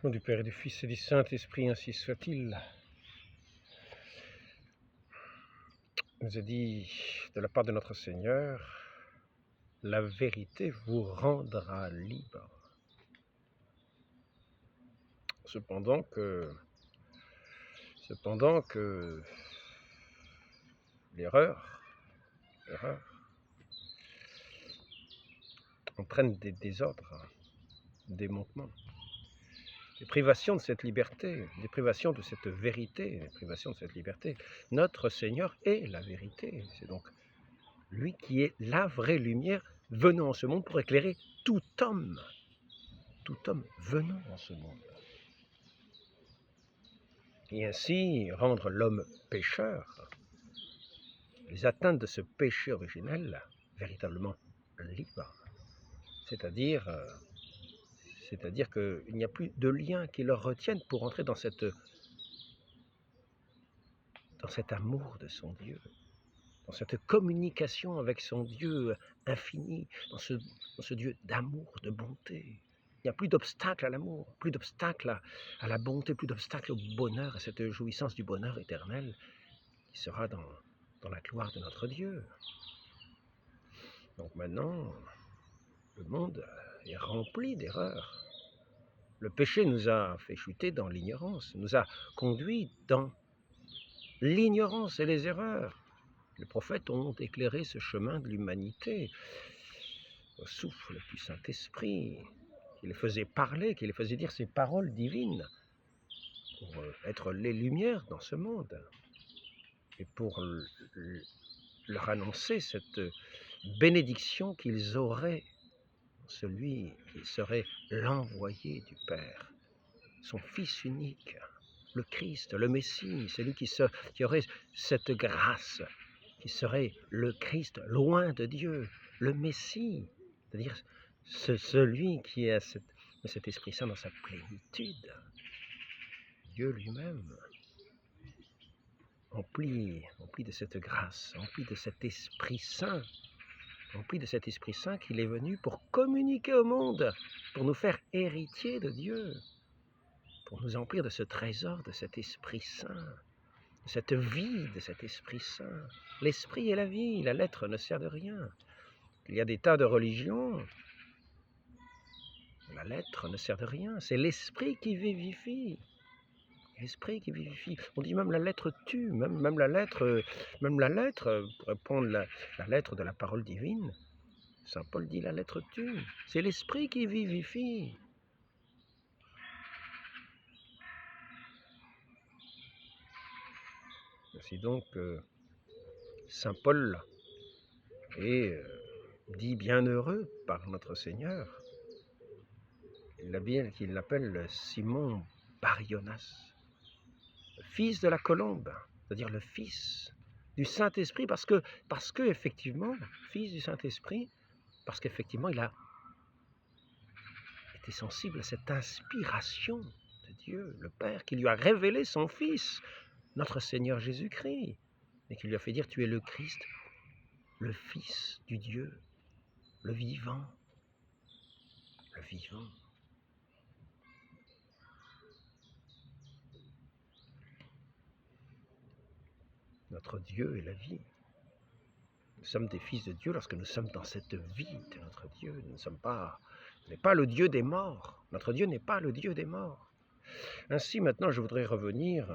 Au nom du Père et du Fils et du Saint-Esprit, ainsi soit-il. Il nous a dit de la part de notre Seigneur, la vérité vous rendra libre. Cependant que l'erreur entraîne des désordres, des manquements, des privations de cette liberté, des privations de cette vérité, des privations de cette liberté. Notre Seigneur est la vérité. C'est donc lui qui est la vraie lumière venant en ce monde pour éclairer tout homme venant en ce monde. Et ainsi rendre l'homme pécheur, les atteintes de ce péché originel, véritablement libre. C'est-à-dire qu'il n'y a plus de lien qui leur retienne pour entrer dans cet amour de son Dieu, dans cette communication avec son Dieu infini, dans ce Dieu d'amour, de bonté. Il n'y a plus d'obstacle à l'amour, plus d'obstacle à la bonté, plus d'obstacle au bonheur, à cette jouissance du bonheur éternel qui sera dans la gloire de notre Dieu. Donc maintenant, le monde est rempli d'erreurs. Le péché nous a fait chuter dans l'ignorance, nous a conduits dans l'ignorance et les erreurs. Les prophètes ont éclairé ce chemin de l'humanité au souffle du Saint-Esprit, qui les faisait parler, qui les faisait dire ces paroles divines pour être les lumières dans ce monde et pour leur annoncer cette bénédiction qu'ils auraient, celui qui serait l'envoyé du Père, son Fils unique, le Christ, le Messie, celui qui aurait cette grâce, qui serait le Christ loin de Dieu, le Messie, c'est-à-dire celui qui a cet Esprit Saint dans sa plénitude, Dieu lui-même, empli de cette grâce, empli de cet Esprit Saint, qu'il est venu pour communiquer au monde, pour nous faire héritiers de Dieu, pour nous emplir de ce trésor, de cet Esprit Saint, de cette vie de cet Esprit Saint. L'Esprit est la vie, la lettre ne sert de rien. Il y a des tas de religions, la lettre ne sert de rien, c'est l'Esprit qui vivifie. L'Esprit qui vivifie. On dit même la lettre tue, même la lettre, pour répondre la lettre de la parole divine, Saint Paul dit la lettre tue. C'est l'Esprit qui vivifie. Ainsi donc, Saint Paul est dit bienheureux par notre Seigneur. Il l'appelle Simon Barionas, le fils de la colombe, c'est-à-dire le fils du Saint-Esprit, parce que effectivement, fils du Saint-Esprit, parce qu'effectivement, il a été sensible à cette inspiration de Dieu, le Père, qui lui a révélé son Fils, notre Seigneur Jésus-Christ, et qui lui a fait dire, tu es le Christ, le Fils du Dieu, le vivant, le vivant. Notre Dieu est la vie. Nous sommes des fils de Dieu lorsque nous sommes dans cette vie de notre Dieu. Nous n'est pas le Dieu des morts. Notre Dieu n'est pas le Dieu des morts. Ainsi, maintenant, je voudrais revenir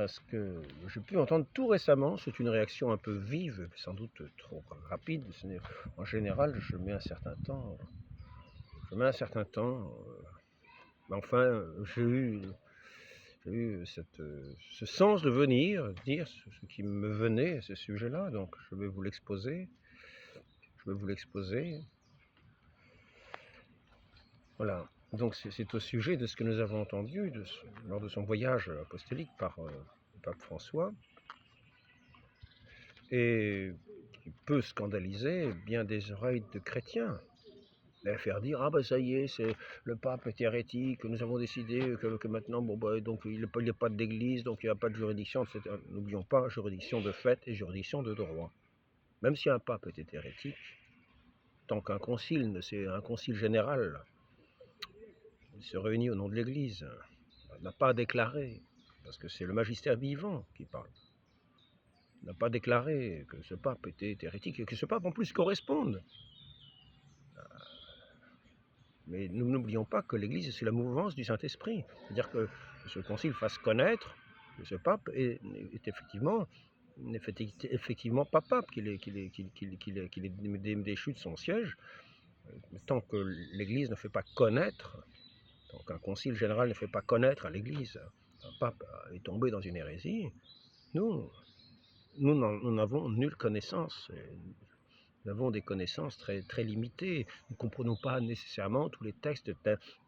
à ce que j'ai pu entendre tout récemment. C'est une réaction un peu vive, sans doute trop rapide. En général, je mets un certain temps. Mais enfin, j'ai eu ce sens de venir dire ce qui me venait à ce sujet-là. Donc, je vais vous l'exposer. Voilà. Donc, c'est au sujet de ce que nous avons entendu lors de son voyage apostolique par le pape François, et qui peut scandaliser bien des oreilles de chrétiens, et faire dire, ah ben ça y est, le pape est hérétique, nous avons décidé que maintenant, donc il n'y a pas d'église, donc il n'y a pas de juridiction, etc. N'oublions pas, juridiction de fait et juridiction de droit. Même si un pape était hérétique, tant qu'un concile, c'est un concile général, se réunit au nom de l'Église, n'a pas déclaré, parce que c'est le magistère vivant qui parle, n'a pas déclaré que ce pape était hérétique, et que ce pape en plus corresponde. Mais nous n'oublions pas que l'Église, c'est la mouvance du Saint-Esprit. C'est-à-dire que ce concile fasse connaître que ce pape est effectivement pas pape, qu'il est déchu de son siège. Tant que l'Église ne fait pas connaître, tant qu'un concile général ne fait pas connaître à l'Église, un pape est tombé dans une hérésie, nous n'avons nulle connaissance. Nous avons des connaissances très, très limitées. Nous ne comprenons pas nécessairement tous les textes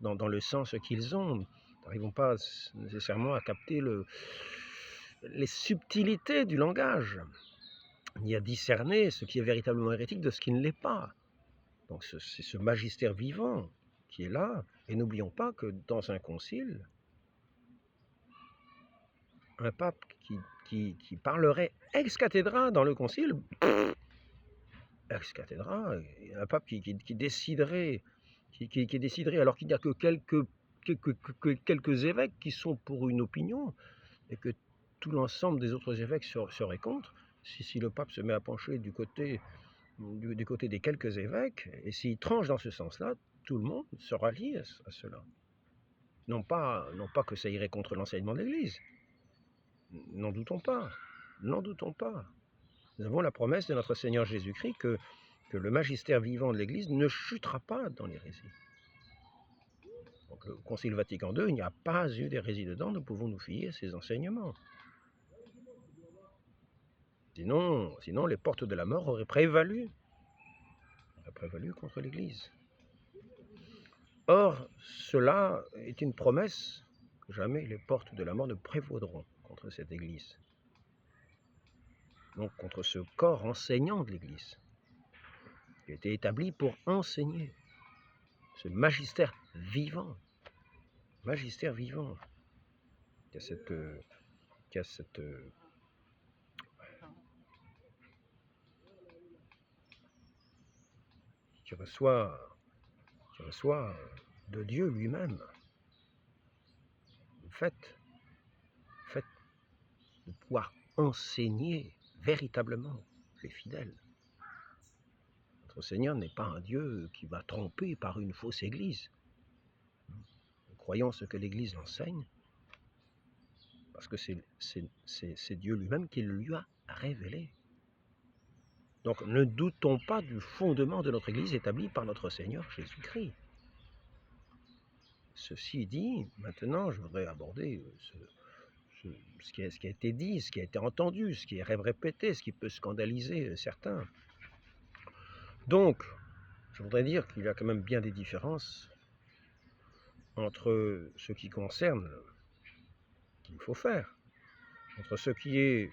dans le sens qu'ils ont. Nous n'arrivons pas nécessairement à capter les subtilités du langage, ni à discerner ce qui est véritablement hérétique de ce qui ne l'est pas. Donc c'est ce magistère vivant qui est là. Et n'oublions pas que dans un concile, un pape qui parlerait ex cathedra dans le concile, ex cathedra, un pape qui déciderait, qui déciderait alors qu'il n'y a que quelques évêques qui sont pour une opinion et que tout l'ensemble des autres évêques seraient contre. Si le pape se met à pencher du côté des quelques évêques, et s'il tranche dans ce sens-là, tout le monde se rallie à cela. Non pas que ça irait contre l'enseignement de l'Église. N'en doutons pas. N'en doutons pas. Nous avons la promesse de notre Seigneur Jésus-Christ que le magistère vivant de l'Église ne chutera pas dans l'hérésie. Donc, le Concile Vatican II, il n'y a pas eu d'hérésie dedans, nous pouvons nous fier à ses enseignements. Sinon, les portes de la mort auraient prévalu contre l'Église. Or, cela est une promesse que jamais les portes de la mort ne prévaudront contre cette Église. Donc contre ce corps enseignant de l'Église, qui a été établi pour enseigner, ce magistère vivant, qui reçoit de Dieu lui-même le fait de pouvoir enseigner véritablement les fidèles. Notre Seigneur n'est pas un Dieu qui va tromper par une fausse Église. Nous croyons ce que l'Église enseigne, parce que c'est Dieu lui-même qui le lui a révélé. Donc ne doutons pas du fondement de notre Église établi par notre Seigneur Jésus-Christ. Ceci dit, maintenant je voudrais aborder ce qui a été dit, ce qui a été entendu, ce qui est répété, ce qui peut scandaliser certains. Donc, je voudrais dire qu'il y a quand même bien des différences entre ce qui concerne, qu'il faut faire, entre ce qui est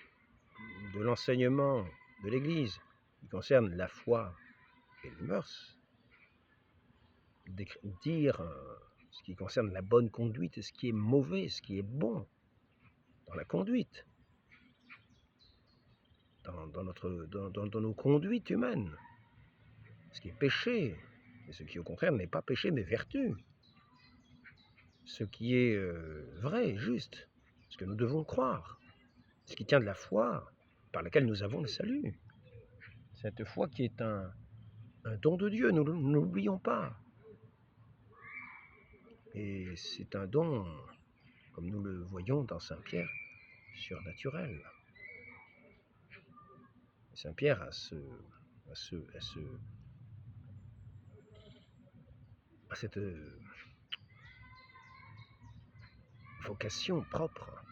de l'enseignement de l'Église, qui concerne la foi et les mœurs, dire ce qui concerne la bonne conduite et ce qui est mauvais, ce qui est bon dans la conduite, dans nos conduites humaines, ce qui est péché, et ce qui au contraire n'est pas péché mais vertu, ce qui est vrai, juste, ce que nous devons croire, ce qui tient de la foi par laquelle nous avons le salut. Cette foi qui est un don de Dieu, nous n'oublions pas. Et c'est un don, comme nous le voyons dans Saint Pierre, surnaturel. Saint Pierre a cette vocation propre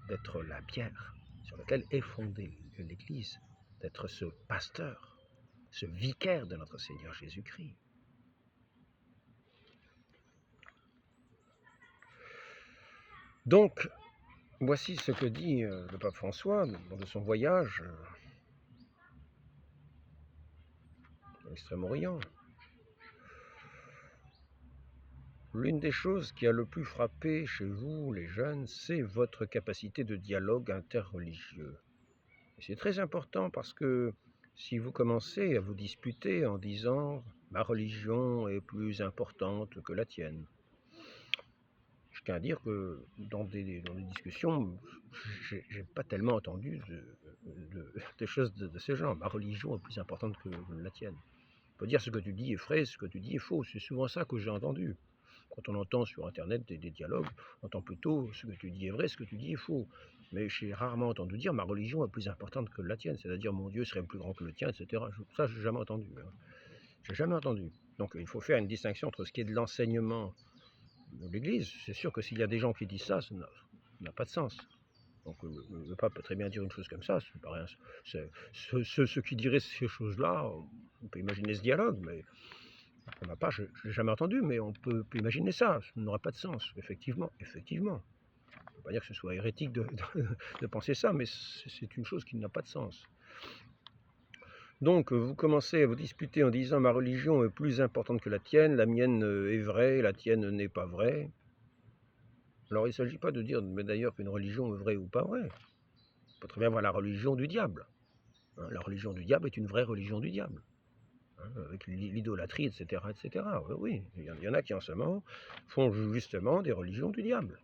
d'être la pierre sur laquelle est fondée l'Église, d'être ce pasteur, ce vicaire de notre Seigneur Jésus-Christ. Donc, voici ce que dit le pape François lors de son voyage dans l'Extrême-Orient. L'une des choses qui a le plus frappé chez vous, les jeunes, c'est votre capacité de dialogue interreligieux. Et c'est très important parce que si vous commencez à vous disputer en disant « ma religion est plus importante que la tienne », tiens à dire que dans des discussions, j'ai pas tellement entendu de choses de ce genre. Ma religion est plus importante que la tienne. On peut dire ce que tu dis est vrai, ce que tu dis est faux. C'est souvent ça que j'ai entendu. Quand on entend sur Internet des dialogues, on entend plutôt ce que tu dis est vrai, ce que tu dis est faux. Mais j'ai rarement entendu dire ma religion est plus importante que la tienne, c'est-à-dire mon Dieu serait plus grand que le tien, etc. Ça, j'ai jamais entendu. Hein. J'ai jamais entendu. Donc il faut faire une distinction entre ce qui est de l'enseignement de l'Église. C'est sûr que s'il y a des gens qui disent ça, ça n'a pas de sens. Donc le pape peut très bien dire une chose comme ça, c'est pas rien. Ceux qui diraient ces choses-là, on peut imaginer ce dialogue, mais on n'a pas, je ne l'ai jamais entendu, mais on peut imaginer ça, ça n'aurait pas de sens, effectivement. On ne peut pas dire que ce soit hérétique de penser ça, mais c'est une chose qui n'a pas de sens. Donc vous commencez à vous disputer en disant ma religion est plus importante que la tienne, la mienne est vraie, la tienne n'est pas vraie. Alors il ne s'agit pas de dire, mais d'ailleurs, qu'une religion est vraie ou pas vraie. On peut très bien voir la religion du diable. Hein, la religion du diable est une vraie religion du diable. Hein, avec l'idolâtrie, etc., etc. Oui, il y en a qui en ce moment font justement des religions du diable.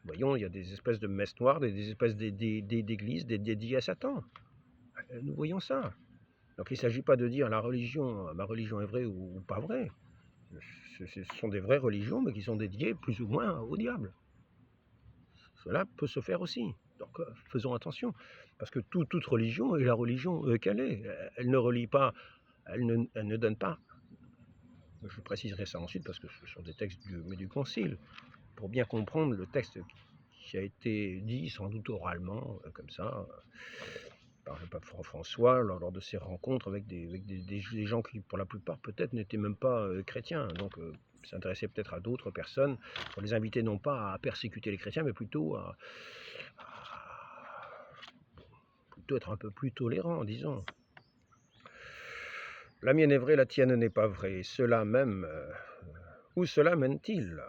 Voyons, il y a des espèces de messes noires, des espèces d'églises dédiées à Satan. Nous voyons ça. Donc il ne s'agit pas de dire ma religion est vraie ou pas vraie. Ce sont des vraies religions, mais qui sont dédiées plus ou moins au diable. Cela peut se faire aussi. Donc faisons attention, parce que toute religion est la religion qu'elle est. Elle ne relie pas, elle ne donne pas. Je préciserai ça ensuite, parce que ce sont des textes du Concile. Pour bien comprendre le texte qui a été dit, sans doute oralement, comme ça, par le pape François, lors de ses rencontres avec des gens qui, pour la plupart, peut-être n'étaient même pas chrétiens. Donc s'intéressait peut-être à d'autres personnes, pour les inviter non pas à persécuter les chrétiens, mais plutôt à être un peu plus tolérant, disons. La mienne est vraie, la tienne n'est pas vraie. Cela même, où cela mène-t-il,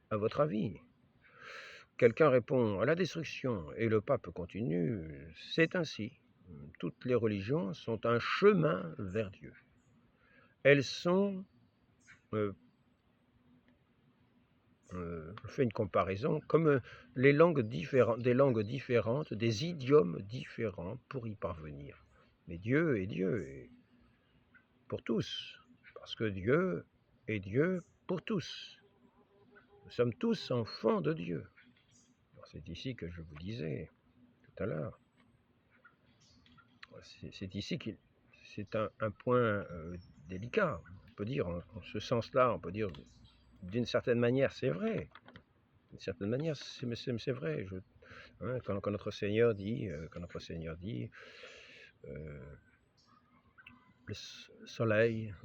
à votre avis? Quelqu'un répond à la destruction, et le pape continue, c'est ainsi. Toutes les religions sont un chemin vers Dieu. Elles sont, je fais une comparaison, comme des langues différentes, des idiomes différents pour y parvenir. Mais Dieu est Dieu pour tous, parce que Dieu est Dieu pour tous. Nous sommes tous enfants de Dieu. C'est ici que je vous disais tout à l'heure. C'est ici que c'est un point délicat. On peut dire, en ce sens-là, on peut dire, d'une certaine manière, c'est vrai. D'une certaine manière, c'est vrai. Quand notre Seigneur dit, le soleil,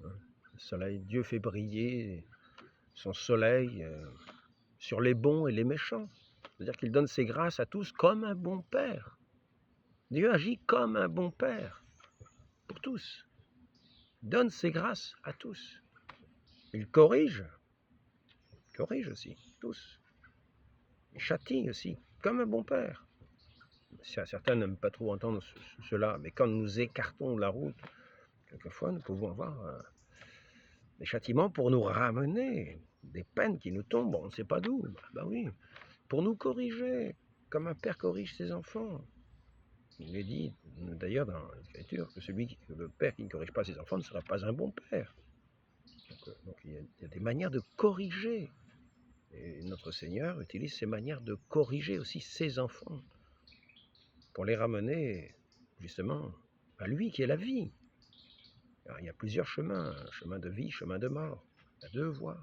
Dieu fait briller son soleil sur les bons et les méchants. C'est-à-dire qu'il donne ses grâces à tous comme un bon père. Dieu agit comme un bon père pour tous. Il donne ses grâces à tous. Il corrige aussi, tous. Il châtie aussi, comme un bon père. Certains n'aiment pas trop entendre cela, mais quand nous écartons de la route, quelquefois nous pouvons avoir des châtiments pour nous ramener, des peines qui nous tombent, on ne sait pas d'où. Ben oui, pour nous corriger, comme un père corrige ses enfants. Il est dit, d'ailleurs, dans l'Écriture, que le père qui ne corrige pas ses enfants ne sera pas un bon père. Donc il y a des manières de corriger. Et notre Seigneur utilise ces manières de corriger aussi ses enfants, pour les ramener, justement, à lui qui est la vie. Alors, il y a plusieurs chemins, chemin de vie, chemin de mort. Il y a deux voies.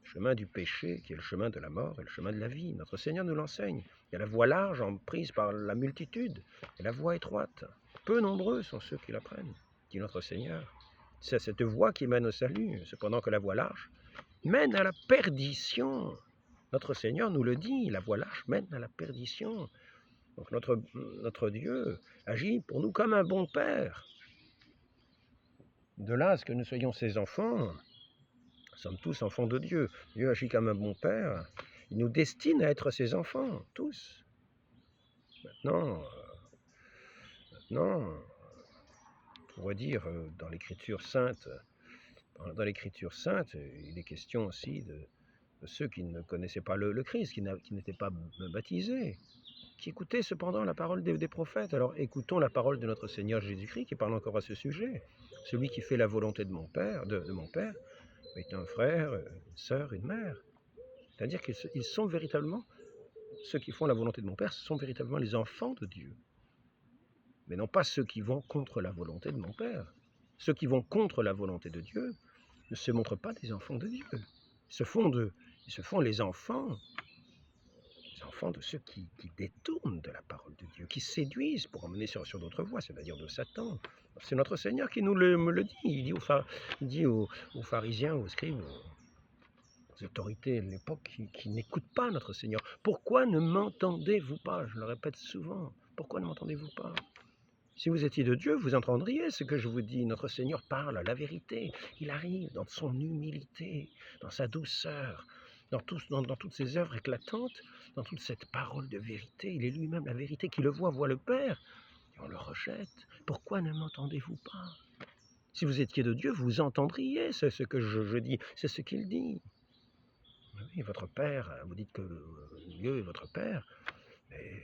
Le chemin du péché, qui est le chemin de la mort, et le chemin de la vie. Notre Seigneur nous l'enseigne. Il y a la voie large, prise par la multitude, et la voie étroite. Peu nombreux sont ceux qui la prennent, dit notre Seigneur. C'est cette voie qui mène au salut, cependant que la voie large mène à la perdition. Notre Seigneur nous le dit, la voie large mène à la perdition. Donc notre Dieu agit pour nous comme un bon père. De là à ce que nous soyons ses enfants, nous sommes tous enfants de Dieu. Dieu agit comme un bon père. Il nous destine à être ses enfants, tous. Maintenant, on pourrait dire dans l'Écriture sainte, il est question aussi de ceux qui ne connaissaient pas le Christ, qui n'étaient pas baptisés, qui écoutaient cependant la parole des prophètes. Alors écoutons la parole de notre Seigneur Jésus-Christ qui parle encore à ce sujet. Celui qui fait la volonté de mon Père, de mon Père, est un frère, une sœur, une mère. C'est-à-dire qu'ils sont véritablement, ceux qui font la volonté de mon Père, ce sont véritablement les enfants de Dieu. Mais non pas ceux qui vont contre la volonté de mon Père. Ceux qui vont contre la volonté de Dieu ne se montrent pas des enfants de Dieu. Ils se font les enfants de ceux qui détournent de la parole de Dieu, qui séduisent pour emmener sur d'autres voies, c'est-à-dire de Satan. C'est notre Seigneur qui me le dit. Il dit aux pharisiens, aux scribes, aux autorités de l'époque qui n'écoutent pas notre Seigneur. Pourquoi ne m'entendez-vous pas? Je le répète souvent. Pourquoi ne m'entendez-vous pas? Si vous étiez de Dieu, vous entendriez ce que je vous dis. Notre Seigneur parle la vérité. Il arrive dans son humilité, dans sa douceur, dans toutes ses œuvres éclatantes, dans toute cette parole de vérité. Il est lui-même la vérité. Qui le voit le Père. Et on le rejette. Pourquoi ne m'entendez-vous pas? Si vous étiez de Dieu, vous entendriez ce que je dis. C'est ce qu'il dit. Oui, votre Père, vous dites que Dieu est votre Père, mais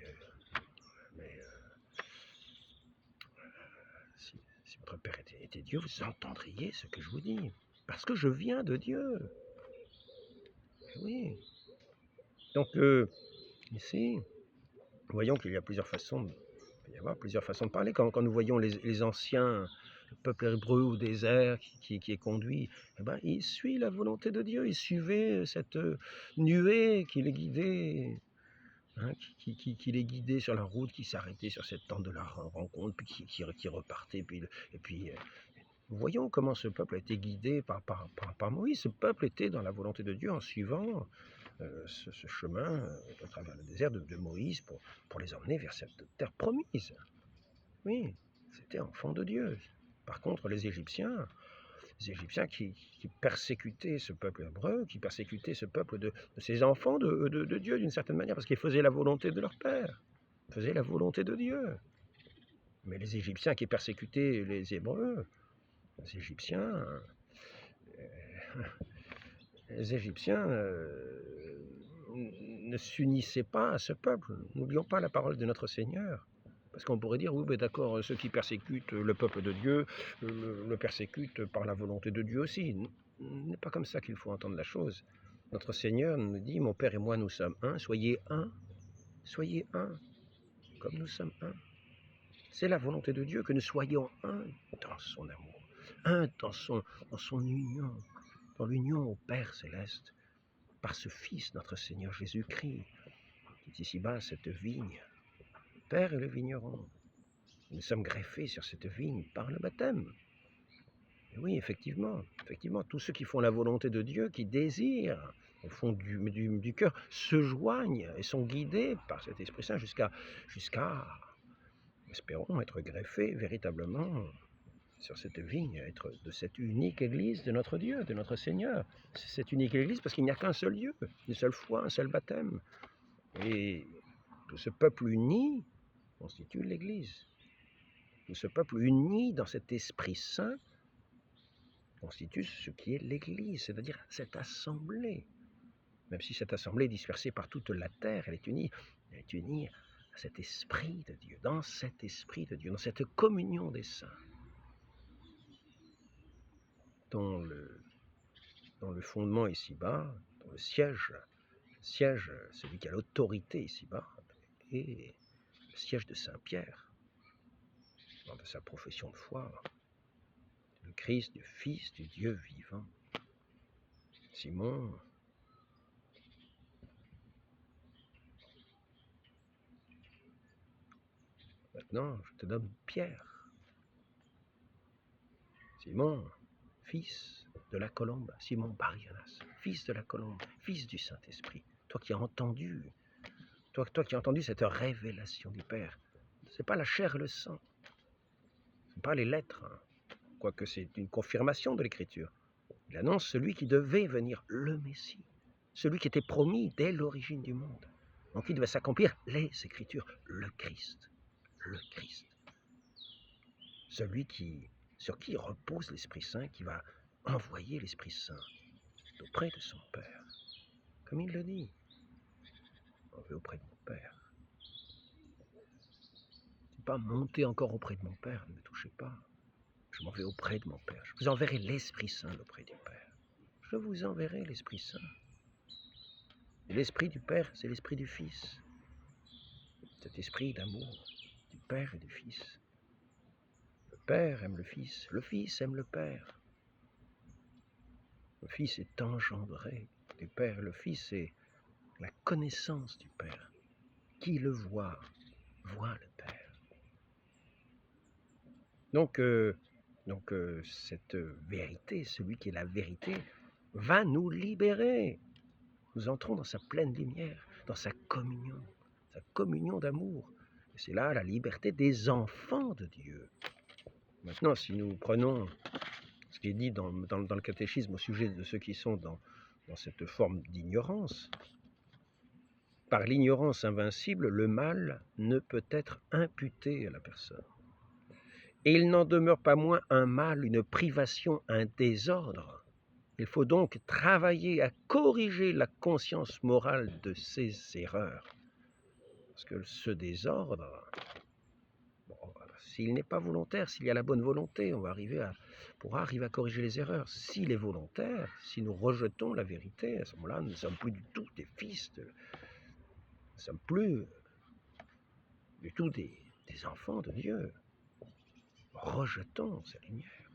si votre Père était Dieu, vous entendriez ce que je vous dis, parce que je viens de Dieu. Oui. Donc, ici, voyons qu'il y a plusieurs façons, il peut y avoir plusieurs façons de parler. Quand nous voyons les anciens, le peuple hébreu au désert qui est conduit, eh ben, il suit la volonté de Dieu, il suivait cette nuée qui les guidait. Qui les guidait sur la route, qui s'arrêtait sur cette tente de la rencontre, puis qui repartait. Et puis, nous voyons comment ce peuple a été guidé par Moïse. Ce peuple était dans la volonté de Dieu en suivant ce chemin à travers le désert de Moïse pour les emmener vers cette terre promise. Oui, c'était enfant de Dieu. Par contre, les Égyptiens qui persécutaient ce peuple hébreu, qui persécutaient ce peuple de ces enfants de Dieu d'une certaine manière, parce qu'ils faisaient la volonté de leur Père, faisaient la volonté de Dieu. Mais les Égyptiens qui persécutaient les Hébreux, les Égyptiens ne s'unissaient pas à ce peuple. N'oublions pas la parole de notre Seigneur. Parce qu'on pourrait dire, oui, ben d'accord, ceux qui persécutent le peuple de Dieu le persécutent par la volonté de Dieu aussi. Ce n'est pas comme ça qu'il faut entendre la chose. Notre Seigneur nous dit, mon Père et moi, nous sommes un, soyez un, comme nous sommes un. C'est la volonté de Dieu que nous soyons un dans son amour, un dans son union, dans l'union au Père céleste, par ce Fils, notre Seigneur Jésus-Christ, qui est ici-bas cette vigne. Le Père est le vigneron. Nous sommes greffés sur cette vigne par le baptême. Et oui, effectivement, tous ceux qui font la volonté de Dieu, qui désirent, au fond du cœur, se joignent et sont guidés par cet Esprit Saint jusqu'à espérons, être greffés véritablement sur cette vigne, être de cette unique Église de notre Dieu, de notre Seigneur. C'est cette unique Église parce qu'il n'y a qu'un seul Dieu, une seule foi, un seul baptême. Et tout ce peuple uni constitue l'Église. Tout ce peuple uni dans cet Esprit Saint constitue ce qui est l'Église, c'est-à-dire cette assemblée. Même si cette assemblée est dispersée par toute la terre, elle est unie à cet Esprit de Dieu, dans cet Esprit de Dieu, dans cette communion des saints, dont le fondement ici-bas, dont le siège, celui qui a l'autorité ici-bas, est le siège de Saint Pierre, lors de sa profession de foi, le Christ, le Fils du Dieu vivant. Simon, maintenant je te donne Pierre. Simon, fils de la colombe, Simon Bar-Jonas, fils de la colombe, fils du Saint-Esprit. Toi qui as entendu cette révélation du Père. Ce n'est pas la chair et le sang, ce n'est pas les lettres, quoique c'est une confirmation de l'Écriture. Il annonce celui qui devait venir, le Messie, celui qui était promis dès l'origine du monde. Donc il devait s'accomplir les Écritures, le Christ, celui sur qui repose l'Esprit Saint, qui va envoyer l'Esprit Saint auprès de son Père. comme il le dit. Je m'en vais auprès de mon Père. C'est pas monter encore auprès de mon Père, ne me touchez pas. Je m'en vais auprès de mon Père. Je vous enverrai l'Esprit Saint auprès du Père. Je vous enverrai l'Esprit Saint. Et l'Esprit du Père, c'est l'Esprit du Fils. Cet esprit d'amour du Père et du Fils. Le Père aime le Fils aime le Père. Le Fils est engendré du Père. Le Fils est la connaissance du Père. Qui le voit le Père. Donc cette vérité, celui qui est la vérité, va nous libérer. Nous entrons dans sa pleine lumière, dans sa communion d'amour. Et c'est là la liberté des enfants de Dieu. Maintenant, si nous prenons ce qui est dit dans le catéchisme au sujet de ceux qui sont dans cette forme d'ignorance, par l'ignorance invincible, le mal ne peut être imputé à la personne. Et il n'en demeure pas moins un mal, une privation, un désordre. Il faut donc travailler à corriger la conscience morale de ces erreurs. Parce que ce désordre, s'il n'est pas volontaire, s'il y a la bonne volonté, on pourra arriver à corriger les erreurs. S'il est volontaire, si nous rejetons la vérité, à ce moment-là, nous ne sommes plus du tout des fils, nous ne sommes plus du tout des enfants de Dieu. Rejetons sa lumière.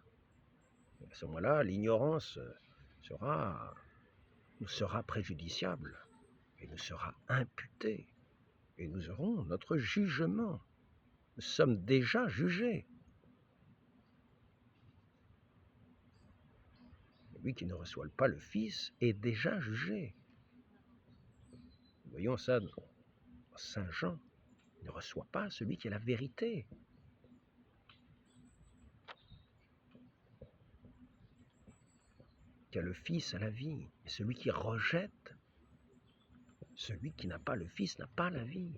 Et à ce moment-là, l'ignorance nous sera préjudiciable et nous sera imputée. Et nous aurons notre jugement. Nous sommes déjà jugés. Lui qui ne reçoit pas le Fils est déjà jugé. Nous voyons ça dans Saint Jean. Il ne reçoit pas celui qui est la vérité. Qui a le Fils à la vie. Et celui qui rejette, celui qui n'a pas le Fils n'a pas la vie.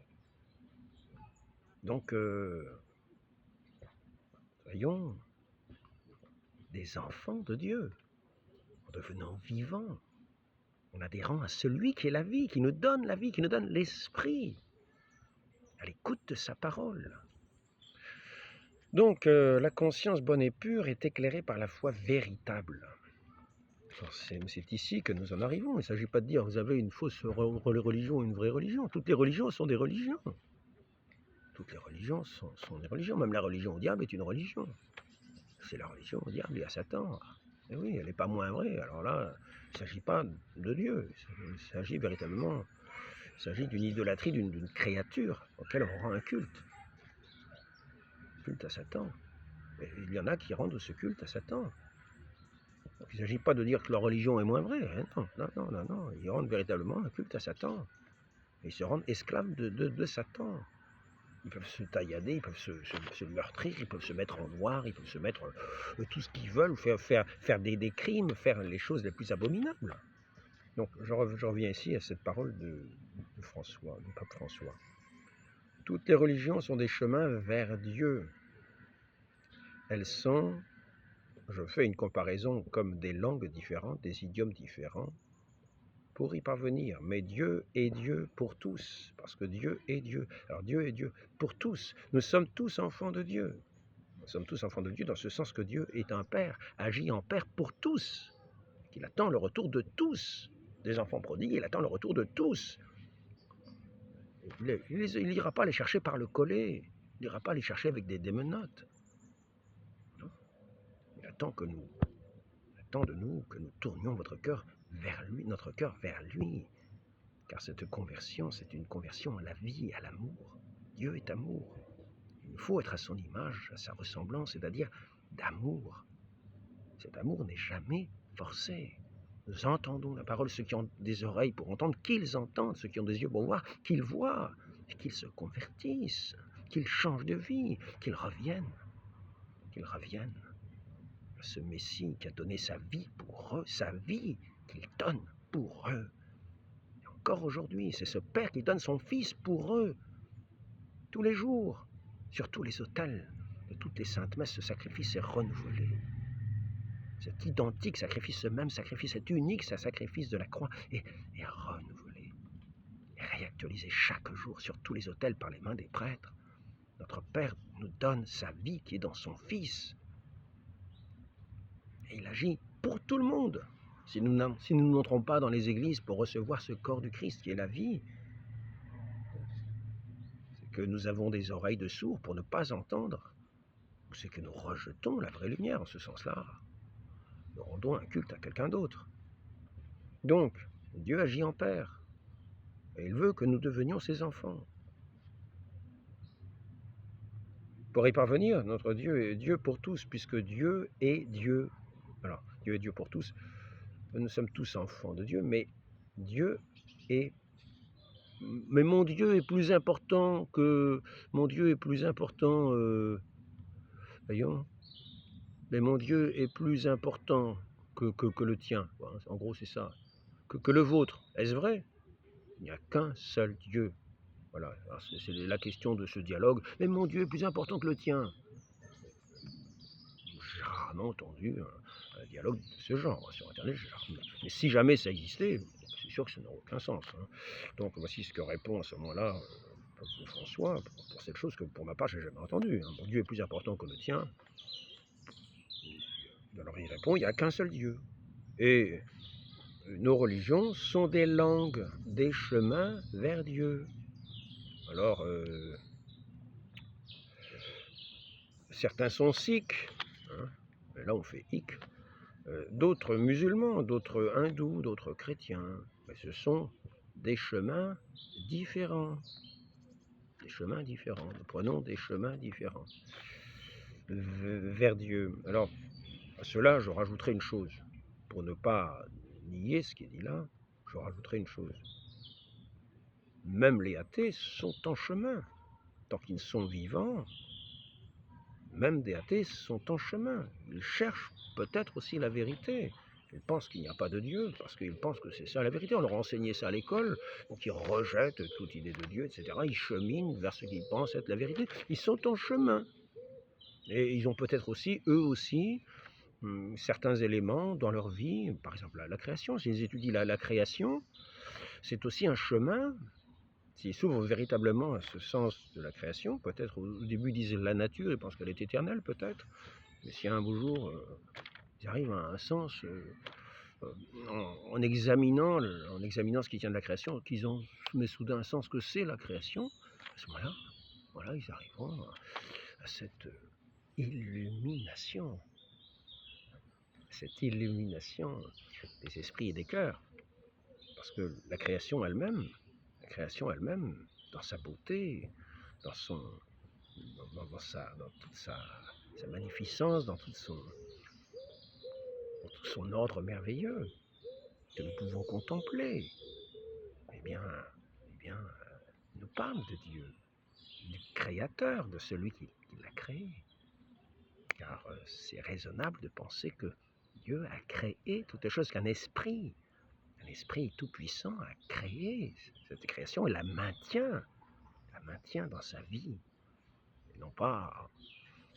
Donc, soyons des enfants de Dieu, en devenant vivants, en adhérant à celui qui est la vie, qui nous donne la vie, qui nous donne l'esprit, à l'écoute de sa parole. Donc, la conscience bonne et pure est éclairée par la foi véritable. C'est ici que nous en arrivons. Il ne s'agit pas de dire vous avez une fausse religion ou une vraie religion. Toutes les religions sont des religions. Toutes les religions sont des religions. Même la religion au diable est une religion. C'est la religion au diable et à Satan. Et oui, elle n'est pas moins vraie. Alors là, il ne s'agit pas de Dieu. Il s'agit véritablement, d'une idolâtrie d'une créature auquel on rend un culte. Culte à Satan. Et il y en a qui rendent ce culte à Satan. Donc, il ne s'agit pas de dire que leur religion est moins vraie. Hein. Non. Ils rendent véritablement un culte à Satan. Et ils se rendent esclaves de Satan. Ils peuvent se taillader, ils peuvent se meurtrir, ils peuvent se mettre en noir, ils peuvent se mettre tout ce qu'ils veulent, faire des crimes, faire les choses les plus abominables. Donc je reviens ici à cette parole du pape François. Toutes les religions sont des chemins vers Dieu. Elles sont, je fais une comparaison comme des langues différentes, des idiomes différents, pour y parvenir. Mais Dieu est Dieu pour tous, parce que Dieu est Dieu. Alors Dieu est Dieu pour tous. Nous sommes tous enfants de Dieu. Nous sommes tous enfants de Dieu dans ce sens que Dieu est un Père, agit en Père pour tous, qu'il attend le retour de tous. Des enfants prodigues, il attend le retour de tous. Il n'ira pas les chercher par le collet, il n'ira pas les chercher avec des menottes. Non. Il attend de nous que nous tournions notre cœur vers lui. Car cette conversion, c'est une conversion à la vie, à l'amour. Dieu est amour. Il nous faut être à son image, à sa ressemblance, c'est-à-dire d'amour. Cet amour n'est jamais forcé. Nous entendons la parole, ceux qui ont des oreilles pour entendre, qu'ils entendent, ceux qui ont des yeux pour voir, qu'ils voient, et qu'ils se convertissent, qu'ils changent de vie, qu'ils reviennent à ce Messie qui a donné sa vie pour eux, sa vie qu'il donne pour eux. Et encore aujourd'hui, c'est ce Père qui donne son Fils pour eux, tous les jours, sur tous les autels de toutes les saintes messes, ce sacrifice est renouvelé. cet identique sacrifice, ce même sacrifice, cet unique sacrifice de la croix, est renouvelé, est réactualisé chaque jour sur tous les autels par les mains des prêtres. Notre Père nous donne sa vie qui est dans son Fils. Et il agit pour tout le monde. Si nous ne n'entrons pas dans les églises pour recevoir ce corps du Christ qui est la vie, c'est que nous avons des oreilles de sourds pour ne pas entendre, c'est que nous rejetons la vraie lumière en ce sens-là. Nous rendons un culte à quelqu'un d'autre. Donc, Dieu agit en Père, et il veut que nous devenions ses enfants. Pour y parvenir, notre Dieu est Dieu pour tous, puisque Dieu est Dieu. Alors, Dieu est Dieu pour tous. Nous sommes tous enfants de Dieu, mais Dieu est... Mais mon Dieu est plus important que... Mon Dieu est plus important... voyons. Mais mon Dieu est plus important que le tien. En gros, c'est ça. Que le vôtre. Est-ce vrai? Il n'y a qu'un seul Dieu. Voilà, c'est la question de ce dialogue. Mais mon Dieu est plus important que le tien. J'ai rarement entendu un dialogue de ce genre sur Internet. Mais si jamais ça existait, c'est sûr que ça n'aurait aucun sens. Donc voici ce que répond à ce moment-là François pour cette chose que pour ma part, je n'ai jamais entendue. Mon Dieu est plus important que le tien. Alors il répond, il n'y a qu'un seul Dieu. Et nos religions sont des langues, des chemins vers Dieu. Alors, certains sont sikhs, là on fait hic, d'autres musulmans, d'autres hindous, d'autres chrétiens. Mais ce sont des chemins différents. Des chemins différents. Nous prenons des chemins différents vers Dieu. Alors, à cela, je rajouterai une chose. Pour ne pas nier ce qui est dit là, je rajouterai une chose. Même les athées sont en chemin. Tant qu'ils sont vivants, même des athées sont en chemin. Ils cherchent peut-être aussi la vérité. Ils pensent qu'il n'y a pas de Dieu, parce qu'ils pensent que c'est ça la vérité. On leur a enseigné ça à l'école, donc ils rejettent toute idée de Dieu, etc. Ils cheminent vers ce qu'ils pensent être la vérité. Ils sont en chemin. Et ils ont peut-être aussi, eux aussi, certains éléments dans leur vie, par exemple la création. S'ils étudient la création, c'est aussi un chemin. S'ils s'ouvrent véritablement à ce sens de la création, peut-être au début ils disent la nature, ils pensent qu'elle est éternelle peut-être, mais si un beau jour ils arrivent à un sens en examinant ce qui tient de la création, qu'ils ont mais soudain un sens que c'est la création, à ce moment-là, voilà, ils arriveront à cette illumination des esprits et des cœurs, parce que la création elle-même, dans sa beauté, dans toute sa magnificence, dans tout son ordre merveilleux, que nous pouvons contempler, eh bien, nous parle de Dieu, du Créateur, de celui qui l'a créé. Car c'est raisonnable de penser que Dieu a créé toutes les choses, qu'un esprit tout-puissant a créé cette création et la maintient dans sa vie. Et non pas,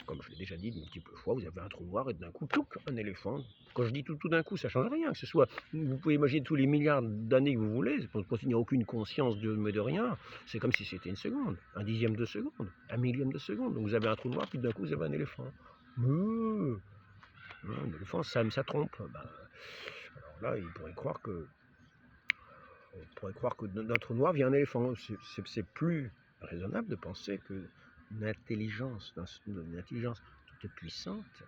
comme je l'ai déjà dit de multiples fois, vous avez un trou noir et d'un coup, un éléphant. Quand je dis tout d'un coup, ça ne change rien. Que ce soit, vous pouvez imaginer tous les milliards d'années que vous voulez, pour qu'il n'y a aucune conscience de rien. C'est comme si c'était une seconde, un dixième de seconde, un millième de seconde. Donc vous avez un trou noir, puis d'un coup, vous avez un éléphant. Un éléphant, ça trompe. Alors là, il pourrait croire que d'un trou noir vient un éléphant. C'est plus raisonnable de penser que une intelligence toute puissante,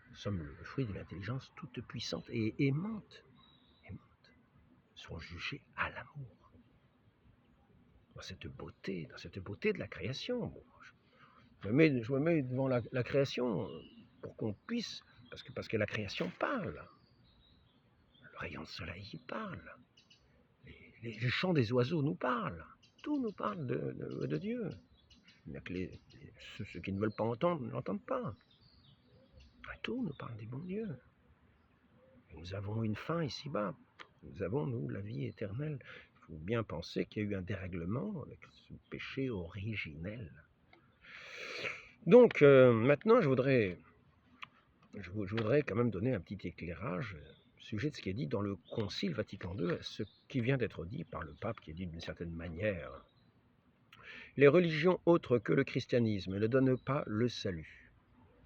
nous sommes le fruit d'une intelligence toute puissante et aimante, seront jugés à l'amour. Dans cette beauté de la création. Je me mets devant la création pour qu'on puisse, parce que la création parle. Le rayon de soleil y parle. Les chants des oiseaux nous parlent. Tout nous parle de Dieu. Il n'y a que ceux qui ne veulent pas entendre ne l'entendent pas. Tout nous parle du bon Dieu. Et nous avons une fin ici-bas. Nous avons, nous, la vie éternelle. Il faut bien penser qu'il y a eu un dérèglement avec ce péché originel. Donc, maintenant, je voudrais quand même donner un petit éclairage au sujet de ce qui est dit dans le Concile Vatican II, ce qui vient d'être dit par le pape, qui est dit d'une certaine manière. Les religions autres que le christianisme ne donnent pas le salut.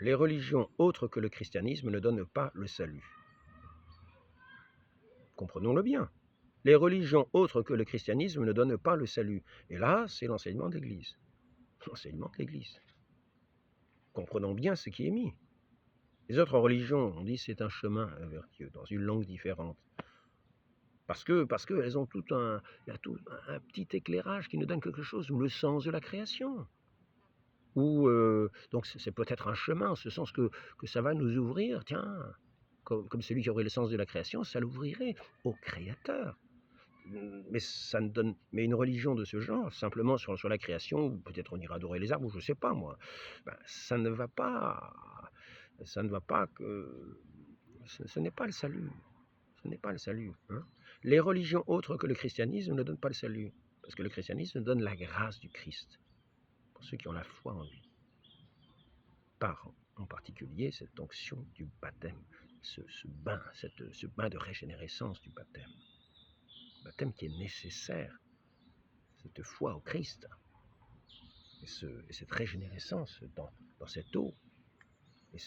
Les religions autres que le christianisme ne donnent pas le salut. Comprenons-le bien. Les religions autres que le christianisme ne donnent pas le salut. Et là, c'est l'enseignement de l'Église. L'enseignement de l'Église. Comprenons bien ce qui est mis. Les autres religions, on dit c'est un chemin vers Dieu, dans une langue différente. Parce que elles ont il y a tout un petit éclairage qui nous donne quelque chose, ou le sens de la création. Ou donc c'est peut-être un chemin, en ce sens que ça va nous ouvrir, tiens, comme celui qui aurait le sens de la création, ça l'ouvrirait au Créateur. Mais une religion de ce genre, simplement sur la création, ou peut-être on ira adorer les arbres, ou je ne sais pas moi, ça ne va pas que... Ce n'est pas le salut. Ce n'est pas le salut. Hein. Les religions autres que le christianisme ne donnent pas le salut. Parce que le christianisme donne la grâce du Christ. Pour ceux qui ont la foi en lui. Par en particulier cette onction du baptême. Ce bain de régénérescence du baptême. Le baptême qui est nécessaire. Cette foi au Christ. Et cette régénérescence dans cette eau. Et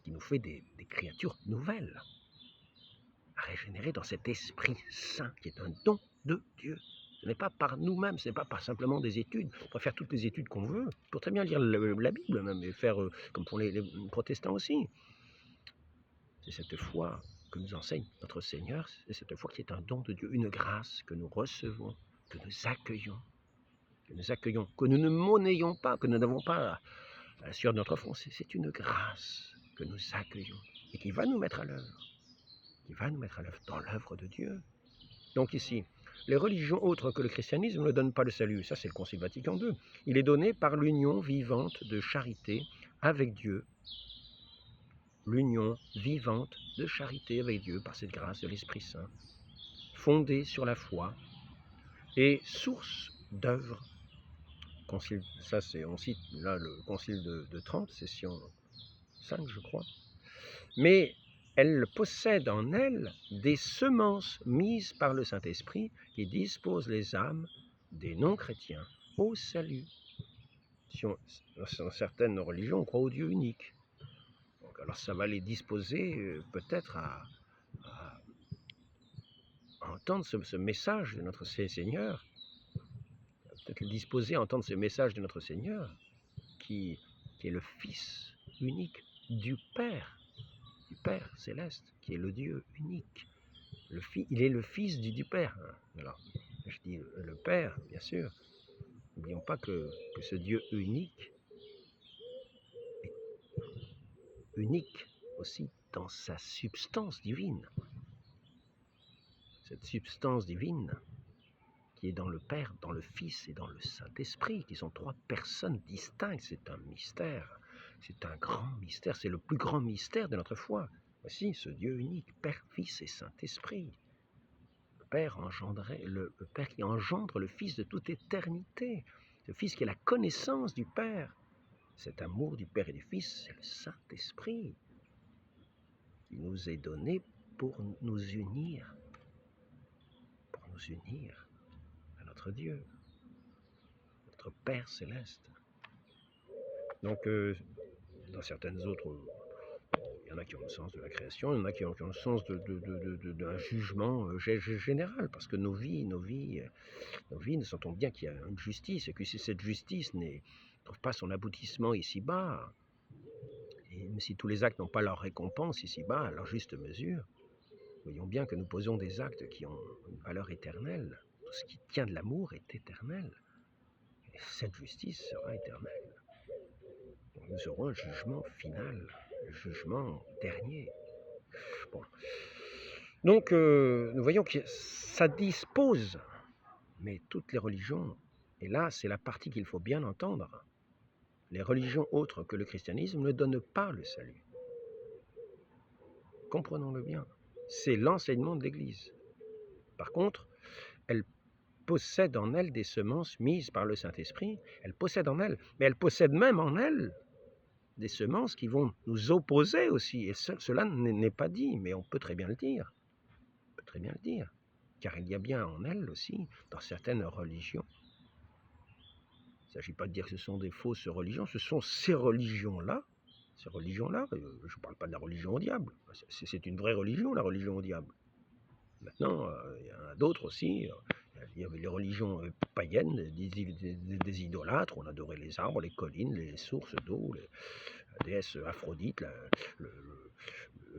qui nous fait des créatures nouvelles. À régénérer dans cet Esprit Saint qui est un don de Dieu. Ce n'est pas par nous-mêmes, ce n'est pas par simplement des études. On peut faire toutes les études qu'on veut. On peut très bien lire la Bible même et faire comme pour les protestants aussi. C'est cette foi que nous enseigne notre Seigneur. C'est cette foi qui est un don de Dieu, une grâce que nous recevons, que nous accueillons, que nous ne monnayons pas, que nous n'avons pas sur notre front. C'est une grâce que nous accueillons et qui va nous mettre à l'œuvre. Dans l'œuvre de Dieu. Donc ici, les religions autres que le christianisme ne donnent pas le salut. Ça, c'est le Concile Vatican II. Il est donné par l'union vivante de charité avec Dieu. L'union vivante de charité avec Dieu par cette grâce de l'Esprit Saint, fondée sur la foi et source d'œuvre. Ça, on cite là le Concile de Trente, session 5, je crois. Mais elle possède en elle des semences mises par le Saint-Esprit qui disposent les âmes des non-chrétiens au salut. Dans certaines religions, on croit au Dieu unique. Donc, alors ça va les disposer peut-être à entendre ce message de notre Seigneur, peut-être les disposer à entendre ce message de notre Seigneur, qui est le Fils unique du Père céleste, qui est le Dieu unique. Il est le Fils du Père. Alors, je dis le Père, bien sûr. N'oublions pas que ce Dieu unique est unique aussi dans sa substance divine. Cette substance divine qui est dans le Père, dans le Fils et dans le Saint-Esprit, qui sont trois personnes distinctes. C'est un mystère. C'est un grand mystère. C'est le plus grand mystère de notre foi. Voici ce Dieu unique, Père, Fils et Saint-Esprit. Le Père qui engendre le Fils de toute éternité. Ce Fils qui est la connaissance du Père. Cet amour du Père et du Fils, c'est le Saint-Esprit qui nous est donné pour nous unir à notre Dieu, notre Père céleste. Donc, dans certaines autres, il y en a qui ont le sens de la création, il y en a qui ont le sens d'un jugement général, parce que nos vies, nous sentons bien qu'il y a une justice, et que si cette justice ne trouve pas son aboutissement ici-bas, et même si tous les actes n'ont pas leur récompense ici-bas, à leur juste mesure, voyons bien que nous posons des actes qui ont une valeur éternelle. Tout ce qui tient de l'amour est éternel. Et cette justice sera éternelle. Donc nous aurons un jugement final, un jugement dernier. Bon. Donc, nous voyons que ça dispose, mais toutes les religions, et là, c'est la partie qu'il faut bien entendre, les religions autres que le christianisme ne donnent pas le salut. Comprenons-le bien. C'est l'enseignement de l'Église. Par contre, elles possède en elle des semences mises par le Saint-Esprit. Elle possède en elle, mais elle possède même en elle des semences qui vont nous opposer aussi. Et cela n'est pas dit, mais on peut très bien le dire. On peut très bien le dire. Car il y a bien en elle aussi, dans certaines religions. Il ne s'agit pas de dire que ce sont des fausses religions, ce sont ces religions-là. Ces religions-là, je ne parle pas de la religion au diable. C'est une vraie religion, la religion au diable. Maintenant, il y en a d'autres aussi. Il y avait les religions païennes, des idolâtres. On adorait les arbres, les collines, les sources d'eau, la déesse Aphrodite, le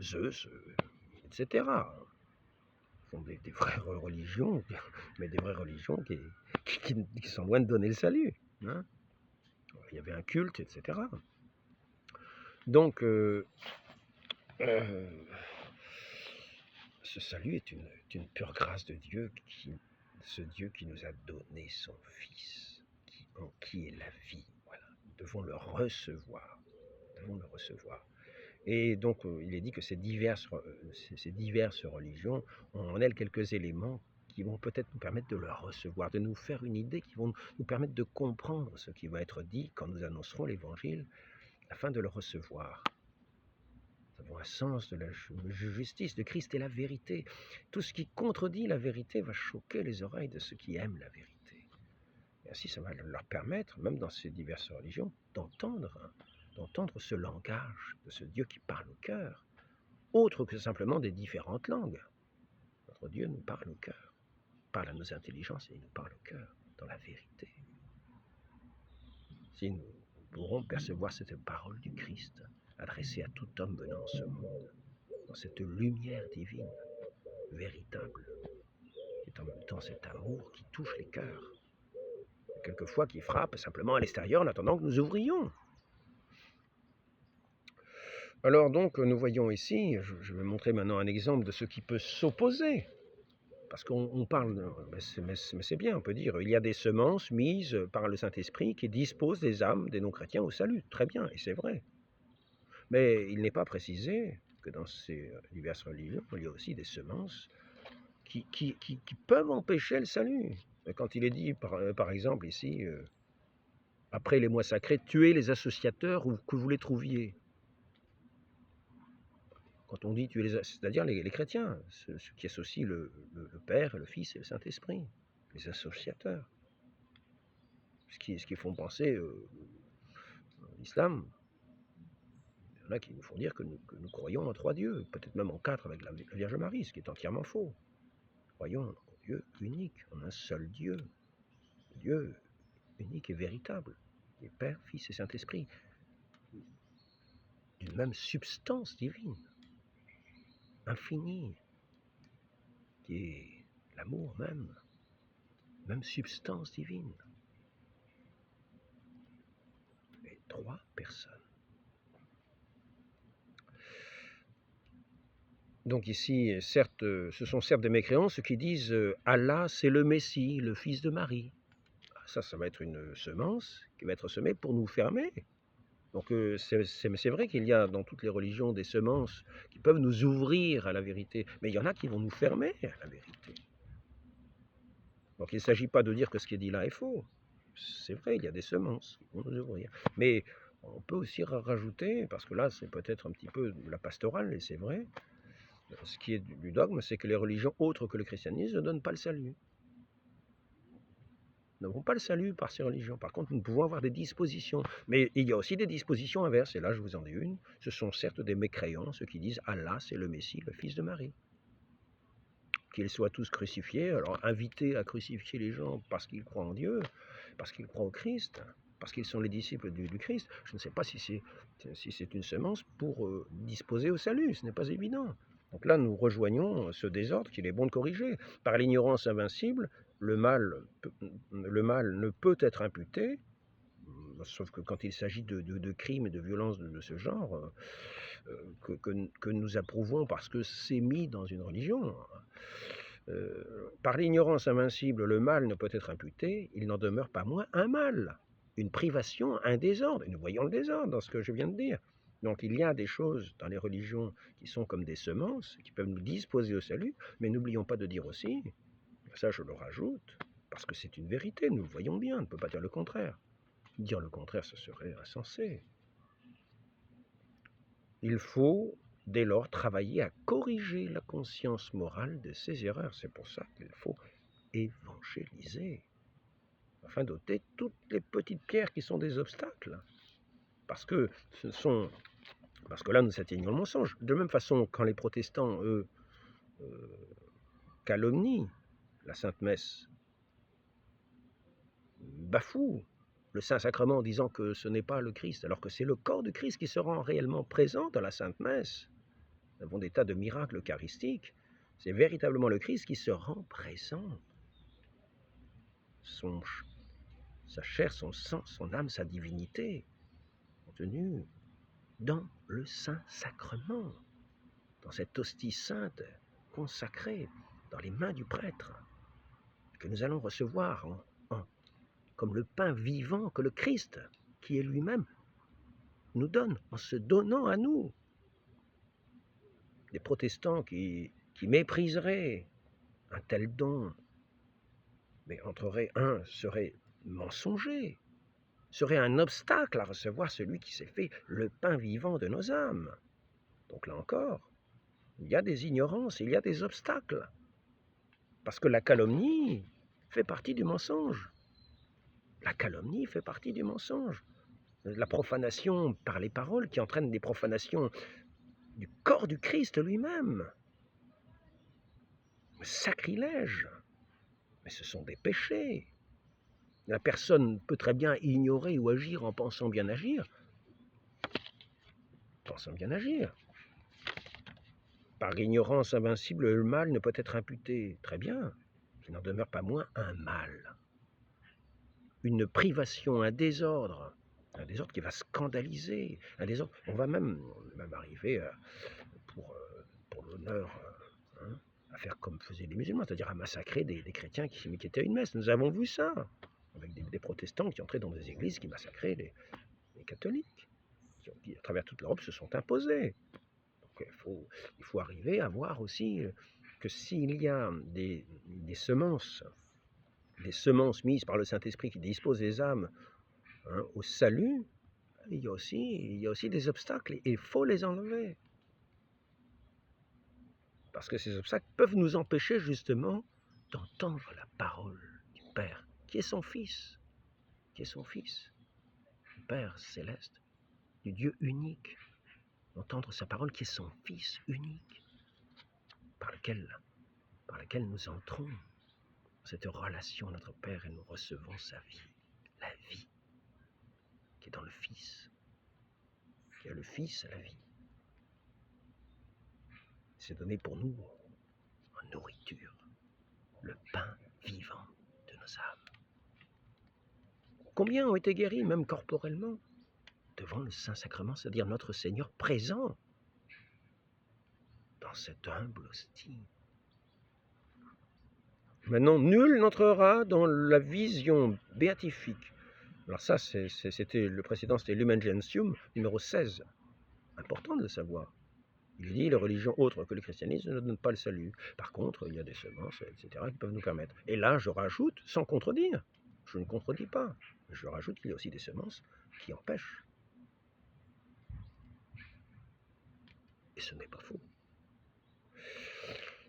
Zeus, etc. Ce sont des vraies religions, mais des vraies religions qui sont loin de donner le salut. Hein. Il y avait un culte, etc. Donc, ce salut est une pure grâce de Dieu, ce Dieu qui nous a donné son Fils, en qui est la vie. Voilà. Nous devons le recevoir. Nous devons le recevoir. Et donc, il est dit que ces diverses religions ont en elles quelques éléments qui vont peut-être nous permettre de le recevoir, de nous faire une idée, qui vont nous permettre de comprendre ce qui va être dit quand nous annoncerons l'Évangile, afin de le recevoir. Nous avons un sens de la justice de Christ et la vérité. Tout ce qui contredit la vérité va choquer les oreilles de ceux qui aiment la vérité. Et ainsi, ça va leur permettre, même dans ces diverses religions, d'entendre ce langage de ce Dieu qui parle au cœur, autre que simplement des différentes langues. Notre Dieu nous parle au cœur, parle à nos intelligences et il nous parle au cœur, dans la vérité. Si nous pourrons percevoir cette parole du Christ, adressée à tout homme venant en ce monde, dans cette lumière divine, véritable, qui est en même temps cet amour qui touche les cœurs, et quelquefois qui frappe simplement à l'extérieur en attendant que nous ouvrions. Alors donc, nous voyons ici, je vais montrer maintenant un exemple de ce qui peut s'opposer. Parce qu'on parle, mais c'est bien, on peut dire, il y a des semences mises par le Saint-Esprit qui disposent des âmes des non-chrétiens au salut. Très bien, et c'est vrai. Mais il n'est pas précisé que dans ces diverses religions, il y a aussi des semences qui peuvent empêcher le salut. Quand il est dit, par exemple, ici, après les mois sacrés, tuez les associateurs où que vous les trouviez. Quand on dit tuer c'est-à-dire les chrétiens, ceux qui associent le Père, le Fils et le Saint-Esprit, les associateurs. Ce qui font penser l'islam. Il y en a qui nous font dire que nous croyons en 3 dieux, peut-être même en 4 avec la Vierge Marie, ce qui est entièrement faux. Nous croyons en Dieu unique, en un seul Dieu. Dieu unique et véritable. Et Père, Fils et Saint-Esprit. D'une même substance divine. Infinie. Qui est l'amour même substance divine. Et 3 personnes. Donc ici, certes, ce sont certes des mécréants, ceux qui disent Allah c'est le Messie, le fils de Marie. Ça va être une semence qui va être semée pour nous fermer. Donc c'est vrai qu'il y a dans toutes les religions des semences qui peuvent nous ouvrir à la vérité, mais il y en a qui vont nous fermer à la vérité. Donc il ne s'agit pas de dire que ce qui est dit là est faux. C'est vrai, il y a des semences qui vont nous ouvrir. Mais on peut aussi rajouter, parce que là c'est peut-être un petit peu la pastorale, et c'est vrai, ce qui est du dogme, c'est que les religions autres que le christianisme ne donnent pas le salut. Nous n'avons pas le salut par ces religions. Par contre, nous pouvons avoir des dispositions. Mais il y a aussi des dispositions inverses. Et là, je vous en dis une. Ce sont certes des mécréants, ceux qui disent Allah, c'est le Messie, le Fils de Marie. Qu'ils soient tous crucifiés. Alors, invités à crucifier les gens parce qu'ils croient en Dieu, parce qu'ils croient au Christ, parce qu'ils sont les disciples du Christ. Je ne sais pas si c'est une semence pour disposer au salut. Ce n'est pas évident. Donc là, nous rejoignons ce désordre qu'il est bon de corriger. Par l'ignorance invincible, le mal ne peut être imputé, sauf que quand il s'agit de crimes et de violences de ce genre, que nous approuvons parce que c'est mis dans une religion. Par l'ignorance invincible, le mal ne peut être imputé, il n'en demeure pas moins un mal, une privation, un désordre. Et nous voyons le désordre dans ce que je viens de dire. Donc il y a des choses dans les religions qui sont comme des semences, qui peuvent nous disposer au salut, mais n'oublions pas de dire aussi, ça je le rajoute, parce que c'est une vérité, nous le voyons bien, on ne peut pas dire le contraire. Dire le contraire, ce serait insensé. Il faut dès lors travailler à corriger la conscience morale de ces erreurs. C'est pour ça qu'il faut évangéliser, afin d'ôter toutes les petites pierres qui sont des obstacles. Parce que là, nous atteignons le mensonge. De même façon, quand les protestants, eux, calomnient la Sainte Messe, bafouent le Saint-Sacrement en disant que ce n'est pas le Christ, alors que c'est le corps du Christ qui se rend réellement présent dans la Sainte Messe. Nous avons des tas de miracles eucharistiques. C'est véritablement le Christ qui se rend présent. Sa chair, son sang, son âme, sa divinité, contenus dans le Saint-Sacrement, dans cette hostie sainte consacrée dans les mains du prêtre, que nous allons recevoir comme le pain vivant que le Christ, qui est lui-même, nous donne en se donnant à nous. Des protestants qui mépriseraient un tel don, mais serait mensonger, serait un obstacle à recevoir celui qui s'est fait le pain vivant de nos âmes. Donc là encore, il y a des ignorances, il y a des obstacles, parce que la calomnie fait partie du mensonge. La calomnie fait partie du mensonge. La profanation par les paroles qui entraîne des profanations du corps du Christ lui-même. Sacrilège. Mais ce sont des péchés. La personne peut très bien ignorer ou agir en pensant bien agir. Pensant bien agir. Par ignorance invincible, le mal ne peut être imputé. Très bien. Il n'en demeure pas moins un mal. Une privation, un désordre qui va scandaliser, un désordre. On va même arriver pour l'honneur à faire comme faisaient les musulmans, c'est-à-dire à massacrer des chrétiens qui étaient à une messe. Nous avons vu ça, avec des protestants qui entraient dans des églises, qui massacraient les catholiques, qui à travers toute l'Europe se sont imposés. Donc il faut arriver à voir aussi que s'il y a des semences mises par le Saint-Esprit qui disposent des âmes au salut, il y a aussi des obstacles et il faut les enlever. Parce que ces obstacles peuvent nous empêcher justement d'entendre la parole du Père, qui est son Fils, du Père céleste, du Dieu unique, d'entendre sa parole qui est son Fils unique, par lequel nous entrons dans cette relation à notre Père et nous recevons sa vie, la vie qui est dans le Fils, qui a le Fils à la vie. C'est donné pour nous en nourriture, le pain vivant de nos âmes. Combien ont été guéris, même corporellement, devant le Saint-Sacrement, c'est-à-dire notre Seigneur présent dans cette humble hostie. Maintenant, nul n'entrera dans la vision béatifique. Alors ça, le précédent, c'était Lumen Gentium, numéro 16. Important de le savoir. Il dit, les religions autres que le christianisme ne donnent pas le salut. Par contre, il y a des semences, etc., qui peuvent nous permettre. Et là, je rajoute, sans contredire, je ne contredis pas, je rajoute qu'il y a aussi des semences qui empêchent. Et ce n'est pas faux.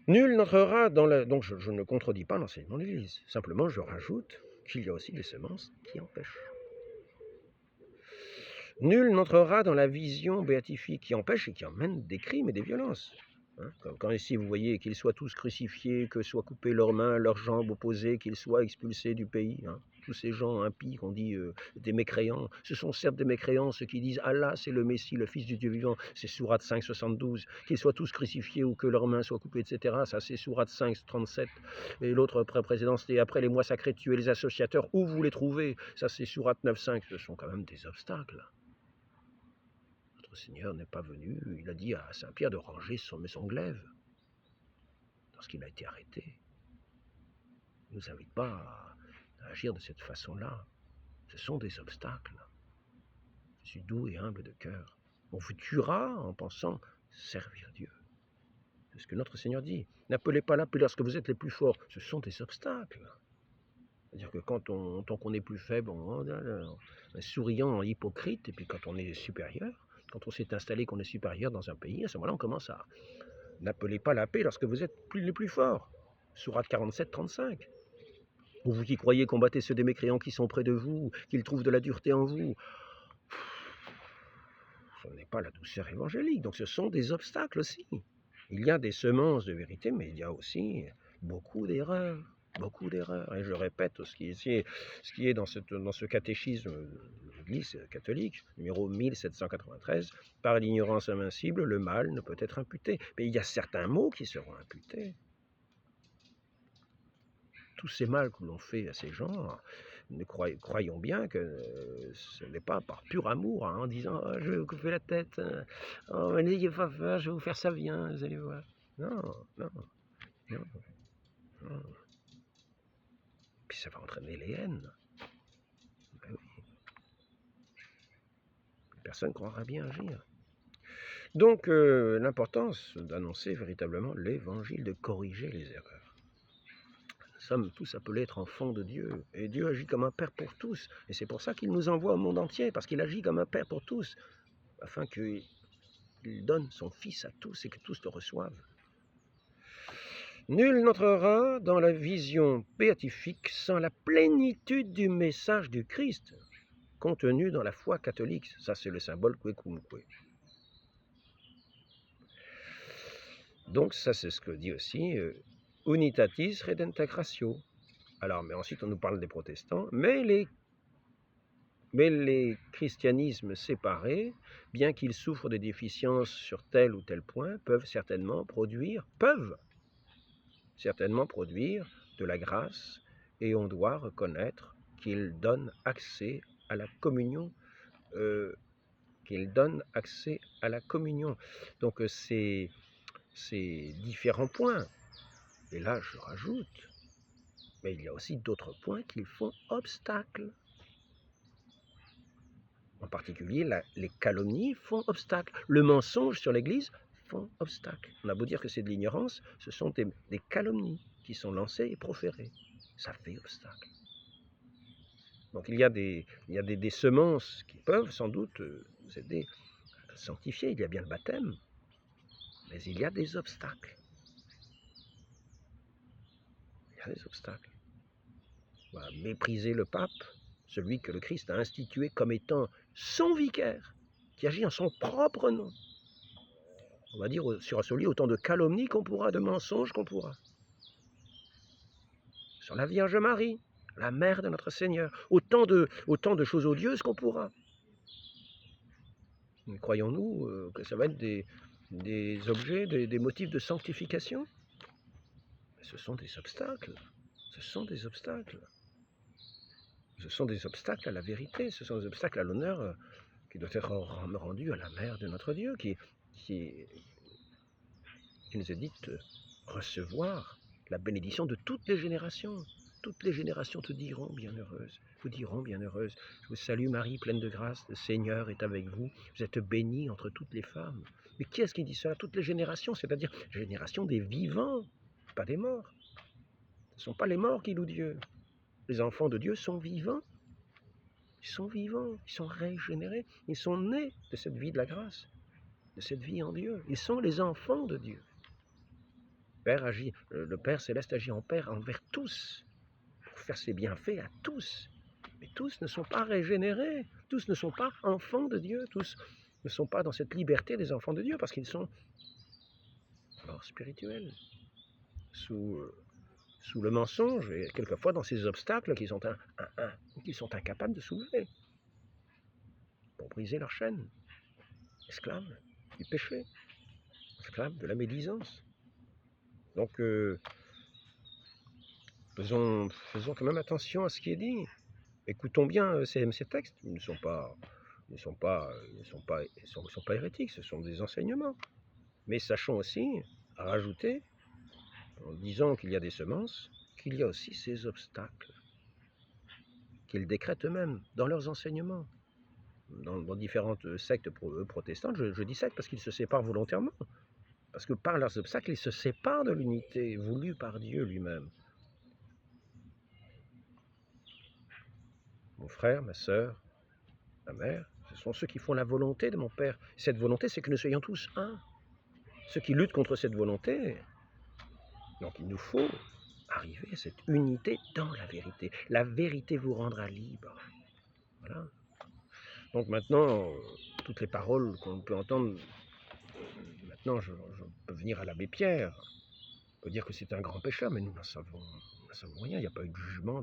Nul n'entrera dans la... Donc je ne contredis pas l'enseignement de l'Église. Simplement, je rajoute qu'il y a aussi des semences qui empêchent. Nul n'entrera dans la vision béatifique qui empêche et qui emmène des crimes et des violences. Comme quand ici vous voyez qu'ils soient tous crucifiés, que soient coupées leurs mains, leurs jambes opposées, qu'ils soient expulsés du pays. Tous ces gens impies qu'on dit des mécréants, ce sont certes des mécréants ceux qui disent Allah c'est le Messie, le Fils du Dieu vivant, c'est Sourate 5, 72, qu'ils soient tous crucifiés ou que leurs mains soient coupées, etc. Ça c'est Sourate 5, 37. Et l'autre précédent c'était après les mois sacrés tuer les associateurs, où vous les trouvez, ça c'est Sourate 9, 5. Ce sont quand même des obstacles. Notre Seigneur n'est pas venu, il a dit à Saint-Pierre de ranger son glaive lorsqu'il a été arrêté. Il ne nous invite pas à agir de cette façon-là. Ce sont des obstacles. Je suis doux et humble de cœur. On vous tuera en pensant servir Dieu. C'est ce que notre Seigneur dit. N'appelez pas là plus lorsque vous êtes les plus forts. Ce sont des obstacles. C'est-à-dire que tant qu'on est plus faible, on est souriant, hypocrite, et puis quand on est supérieur, quand on s'est installé qu'on est supérieur dans un pays, à ce moment-là, on commence à n'appeler pas la paix lorsque vous êtes les plus forts. Sourate 47, 35. Ou vous qui croyez combattez ceux des mécréants qui sont près de vous, qu'ils trouvent de la dureté en vous. Ce n'est pas la douceur évangélique, donc ce sont des obstacles aussi. Il y a des semences de vérité, mais il y a aussi beaucoup d'erreurs. Beaucoup d'erreurs. Et je répète ce qui est dans ce catéchisme de l'Église catholique, numéro 1793, par l'ignorance invincible, le mal ne peut être imputé. Mais il y a certains mots qui seront imputés. Tous ces mal que l'on fait à ces gens, croyons bien que ce n'est pas par pur amour, en disant oh, je vais vous couper la tête, oh, n'ayez pas peur, je vais vous faire ça bien, vous allez voir. Non, non, non, non. Puis ça va entraîner les haines. Ben oui. Personne ne croira bien agir. Donc l'importance d'annoncer véritablement l'évangile, de corriger les erreurs. Nous sommes tous appelés à être enfants de Dieu. Et Dieu agit comme un père pour tous. Et c'est pour ça qu'il nous envoie au monde entier, parce qu'il agit comme un père pour tous, afin qu'il donne son Fils à tous et que tous le reçoivent. Nul n'entrera dans la vision béatifique sans la plénitude du message du Christ, contenu dans la foi catholique. Ça, c'est le symbole Kwecumkwe. Donc, ça, c'est ce que dit aussi Unitatis Redentacratio. Alors, mais ensuite, on nous parle des protestants, mais les christianismes séparés, bien qu'ils souffrent de déficiences sur tel ou tel point, peuvent certainement produire de la grâce, et on doit reconnaître qu'ils donnent accès à la communion. Donc, ces différents points. Et là, je rajoute, mais il y a aussi d'autres points qui font obstacle. En particulier, les calomnies font obstacle. Le mensonge sur l'Église font obstacle. On a beau dire que c'est de l'ignorance, ce sont des calomnies qui sont lancées et proférées. Ça fait obstacle. Donc il y a des semences qui peuvent sans doute nous aider à sanctifier. Il y a bien le baptême, mais il y a des obstacles. Il y a des obstacles. Voilà, mépriser le pape, celui que le Christ a institué comme étant son vicaire, qui agit en son propre nom. On va dire sur lui autant de calomnies qu'on pourra, de mensonges qu'on pourra. Sur la Vierge Marie, la mère de notre Seigneur, autant de choses odieuses qu'on pourra. Mais croyons-nous que ça va être des objets, des motifs de sanctification? Ce sont des obstacles. Ce sont des obstacles. Ce sont des obstacles à la vérité. Ce sont des obstacles à l'honneur qui doit être rendu à la mère de notre Dieu, qui nous est dite recevoir la bénédiction de toutes les générations. Toutes les générations te diront bienheureuse, vous diront bienheureuse. Je vous salue Marie, pleine de grâce, le Seigneur est avec vous. Vous êtes bénie entre toutes les femmes. Mais qui est-ce qui dit cela? Toutes les générations, c'est-à-dire la génération des vivants, pas des morts. Ce ne sont pas les morts qui louent Dieu. Les enfants de Dieu sont vivants. Ils sont vivants, ils sont régénérés, ils sont nés de cette vie de la grâce, de cette vie en Dieu. Ils sont les enfants de Dieu. Le Père Céleste agit en Père envers tous, pour faire ses bienfaits à tous. Mais tous ne sont pas régénérés, tous ne sont pas enfants de Dieu, tous ne sont pas dans cette liberté des enfants de Dieu, parce qu'ils sont morts spirituels, sous le mensonge, et quelquefois dans ces obstacles qu'ils sont incapables de soulever, pour briser leur chaîne, esclaves du péché, esclaves de la médisance. Donc, faisons quand même attention à ce qui est dit. Écoutons bien ces textes. Ils ne sont pas hérétiques, ce sont des enseignements. Mais sachons aussi rajouter, en disant qu'il y a des semences, qu'il y a aussi ces obstacles qu'ils décrètent eux-mêmes dans leurs enseignements. Dans différentes sectes protestantes, je dis sectes parce qu'ils se séparent volontairement. Parce que par leurs obstacles, ils se séparent de l'unité voulue par Dieu lui-même. mon frère, ma sœur, ma mère, ce sont ceux qui font la volonté de mon Père. Cette volonté, c'est que nous soyons tous un. Ceux qui luttent contre cette volonté, donc il nous faut arriver à cette unité dans la vérité. La vérité vous rendra libre. Voilà. Donc maintenant, toutes les paroles qu'on peut entendre, maintenant je peux venir à l'abbé Pierre, on peut dire que c'est un grand pécheur, mais nous n'en savons rien, il n'y a pas eu de jugement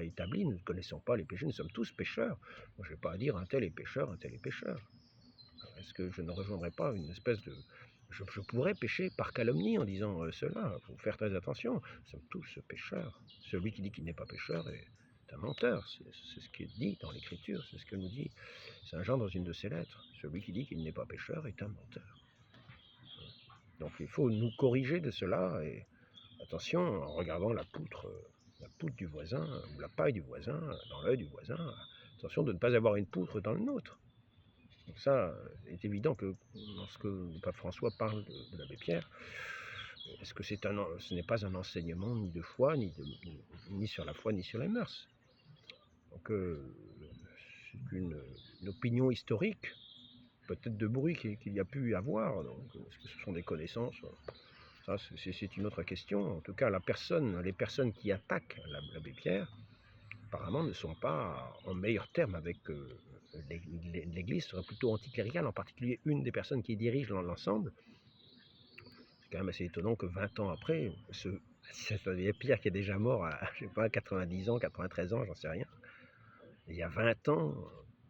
établi, nous ne connaissons pas les péchés, nous sommes tous pécheurs. Moi, je n'ai pas à dire un tel est pécheur, un tel est pécheur. Est-ce que je ne rejoindrai pas une espèce de... Je pourrais pécher par calomnie en disant cela, il faut faire très attention, nous sommes tous pécheurs. Celui qui dit qu'il n'est pas pécheur est un menteur, c'est ce qui est dit dans l'Écriture, c'est ce que nous dit Saint Jean dans une de ses lettres. Celui qui dit qu'il n'est pas pécheur est un menteur. Donc il faut nous corriger de cela, et attention, en regardant la poutre du voisin, ou la paille du voisin, dans l'œil du voisin, attention de ne pas avoir une poutre dans le nôtre. Donc ça, est évident que lorsque le pape François parle de l'abbé Pierre, est-ce que ce n'est pas un enseignement ni de foi, ni sur la foi, ni sur les mœurs. Donc c'est une opinion historique, peut-être de bruit qu'il y a pu y avoir. Donc, est-ce que ce sont des connaissances? Ça, c'est une autre question. En tout cas, les personnes qui attaquent l'abbé Pierre, apparemment, ne sont pas en meilleurs termes avec l'Église, serait plutôt anticléricale, en particulier une des personnes qui dirige l'ensemble. C'est quand même assez étonnant que 20 ans après, cet abbé Pierre qui est déjà mort à, je sais pas, 90 ans, 93 ans, j'en sais rien. Il y a 20 ans,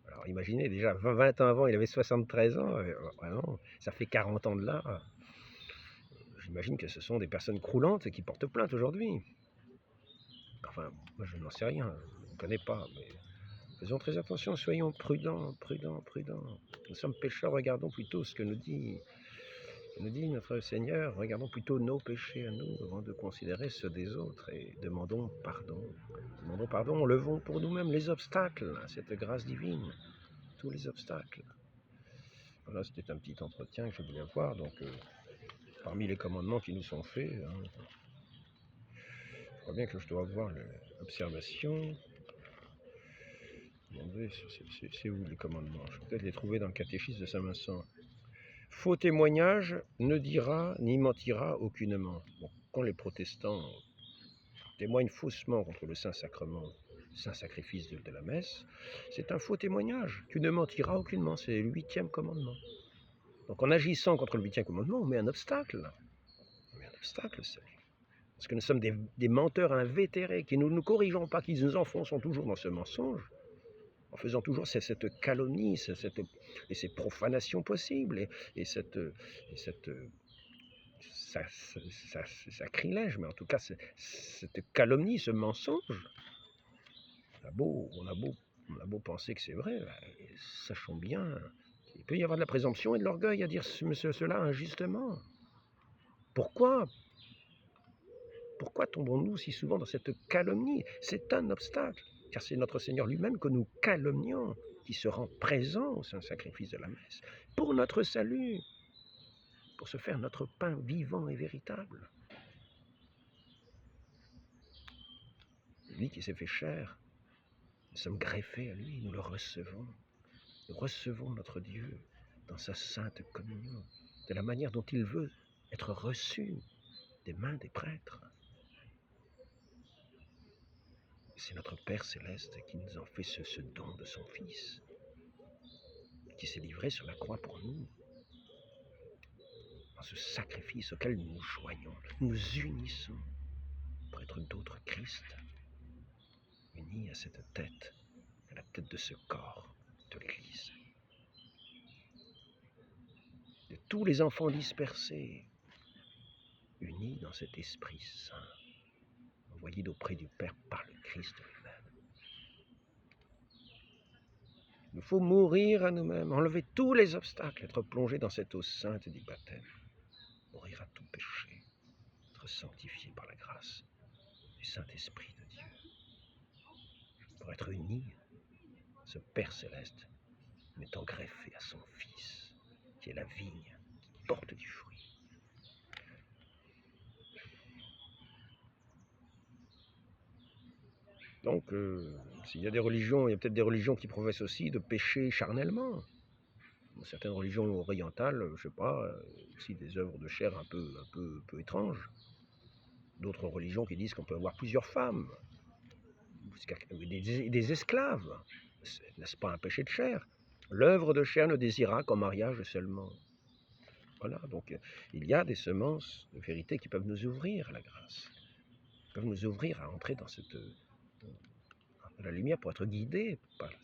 alors imaginez, déjà 20 ans avant, il avait 73 ans, vraiment, ça fait 40 ans de là. J'imagine que ce sont des personnes croulantes qui portent plainte aujourd'hui. Enfin, moi je n'en sais rien, je ne connais pas, mais faisons très attention, soyons prudents, prudents, prudents. Nous sommes pécheurs, regardons plutôt ce que nous dit notre Seigneur, regardons plutôt nos péchés à nous avant de considérer ceux des autres, et demandons pardon. Demandons pardon, enlevons pour nous-mêmes les obstacles à cette grâce divine, tous les obstacles. Voilà, c'était un petit entretien que je voulais avoir, donc parmi les commandements qui nous sont faits, je crois bien que je dois avoir l'observation. C'est où les commandements? Je vais peut-être les trouver dans le catéchisme de Saint-Vincent. Faux témoignage ne dira ni mentira aucunement. Bon, quand les protestants témoignent faussement contre le Saint-Sacrement, le Saint-Sacrifice de la messe, c'est un faux témoignage. Tu ne mentiras aucunement, c'est le 8e commandement. Donc en agissant contre le 8e commandement, on met un obstacle. On met un obstacle, c'est... Parce que nous sommes des menteurs invétérés, qui ne nous corrigeons pas, qui nous enfonçons toujours dans ce mensonge, en faisant toujours cette calomnie, et ces profanations possibles, et cette sacrilège, mais en tout cas cette calomnie, ce mensonge. On a beau penser que c'est vrai, sachons bien qu'il peut y avoir de la présomption et de l'orgueil à dire cela injustement. Pourquoi tombons-nous si souvent dans cette calomnie? C'est un obstacle, car c'est notre Seigneur lui-même que nous calomnions, qui se rend présent au Saint-Sacrifice de la messe, pour notre salut, pour se faire notre pain vivant et véritable. Lui qui s'est fait chair, nous sommes greffés à lui, nous le recevons. Nous recevons notre Dieu dans sa sainte communion, de la manière dont il veut être reçu des mains des prêtres. C'est notre Père céleste qui nous en fait ce don de son Fils, qui s'est livré sur la croix pour nous, dans ce sacrifice auquel nous nous joignons, nous nous unissons pour être d'autres Christ, unis à cette tête, à la tête de ce corps de l'Église. De tous les enfants dispersés, unis dans cet Esprit Saint, envoyé d'auprès du Père par le Christ lui-même. Il nous faut mourir à nous-mêmes, enlever tous les obstacles, être plongé dans cette eau sainte du baptême, mourir à tout péché, être sanctifié par la grâce du Saint-Esprit de Dieu, pour être unis à ce Père céleste, m'étant greffé à son Fils, qui est la vigne, qui porte du fruit. Donc, s'il y a des religions, il y a peut-être des religions qui professent aussi de pécher charnellement. Certaines religions orientales, je sais pas, aussi des œuvres de chair un peu étranges. D'autres religions qui disent qu'on peut avoir plusieurs femmes, des esclaves. N'est-ce pas un péché de chair? L'œuvre de chair ne désira qu'en mariage seulement. Voilà, donc il y a des semences de vérité qui peuvent nous ouvrir à la grâce, qui peuvent nous ouvrir à entrer dans la lumière pour être guidés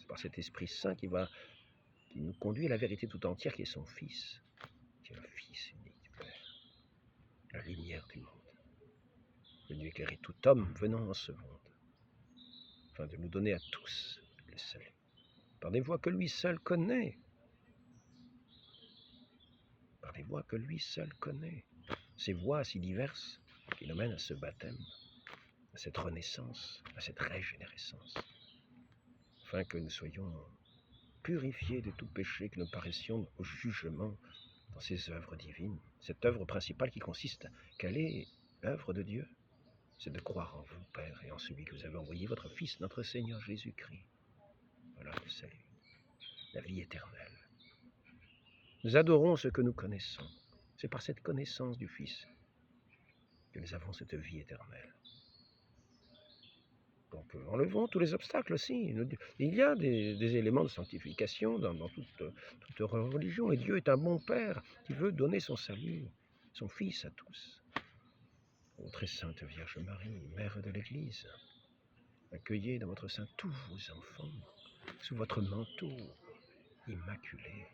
par cet Esprit Saint qui nous conduit à la vérité tout entière qui est son Fils, qui est le Fils unique du Père, la lumière du monde, venu éclairer tout homme venant en ce monde, afin de nous donner à tous le salut, par des voies que lui seul connaît, par des voies que lui seul connaît, ces voies si diverses qui nous mènent à ce baptême, à cette renaissance, à cette régénérescence, afin que nous soyons purifiés de tout péché, que nous paraissions au jugement dans ces œuvres divines. Cette œuvre principale qui consiste, quelle est l'œuvre de Dieu? C'est de croire en vous, Père, et en celui que vous avez envoyé, votre Fils, notre Seigneur Jésus-Christ. Voilà le salut, la vie éternelle. Nous adorons ce que nous connaissons. C'est par cette connaissance du Fils que nous avons cette vie éternelle. Donc, enlevons tous les obstacles aussi. Il y a des éléments de sanctification dans toute religion. Et Dieu est un bon Père qui veut donner son salut, son Fils à tous. Ô très sainte Vierge Marie, Mère de l'Église, accueillez dans votre sein tous vos enfants, sous votre manteau immaculé.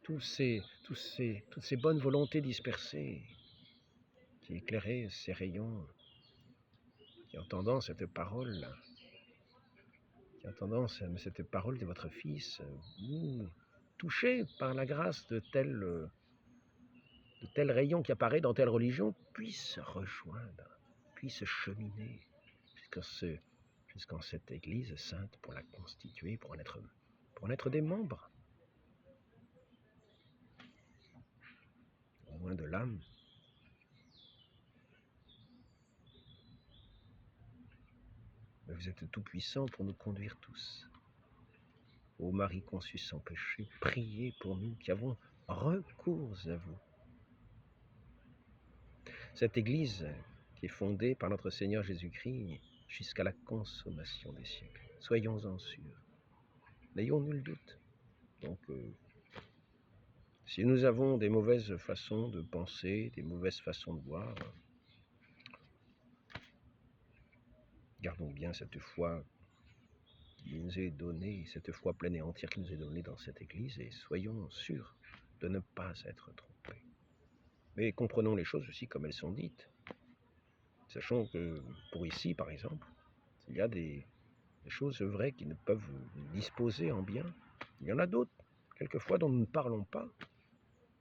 Toutes ces bonnes volontés dispersées qui éclairaient ces rayons, qui entendant cette parole de votre Fils, vous touchés par la grâce de tel rayon qui apparaît dans telle religion, puissent rejoindre, puissent cheminer jusqu'en cette Église sainte pour la constituer, pour en être des membres, au moins de l'âme. Mais vous êtes tout-puissant pour nous conduire tous. Ô Marie conçue sans péché, priez pour nous qui avons recours à vous. Cette Église qui est fondée par notre Seigneur Jésus-Christ jusqu'à la consommation des siècles. Soyons-en sûrs. N'ayons nul doute. Donc, si nous avons des mauvaises façons de penser, des mauvaises façons de voir, gardons bien cette foi qui nous est donnée, cette foi pleine et entière qui nous est donnée dans cette Église, et soyons sûrs de ne pas être trompés. Mais comprenons les choses aussi comme elles sont dites. Sachons que pour ici, par exemple, il y a des choses vraies qui ne peuvent nous disposer en bien. Il y en a d'autres, quelquefois, dont nous ne parlons pas,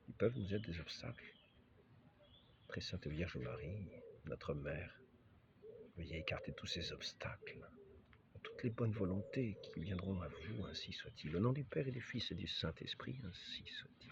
qui peuvent nous être des obstacles. Très Sainte Vierge Marie, notre Mère, veuillez écarter tous ces obstacles, toutes les bonnes volontés qui viendront à vous, ainsi soit-il. Au nom du Père et du Fils et du Saint-Esprit, ainsi soit-il.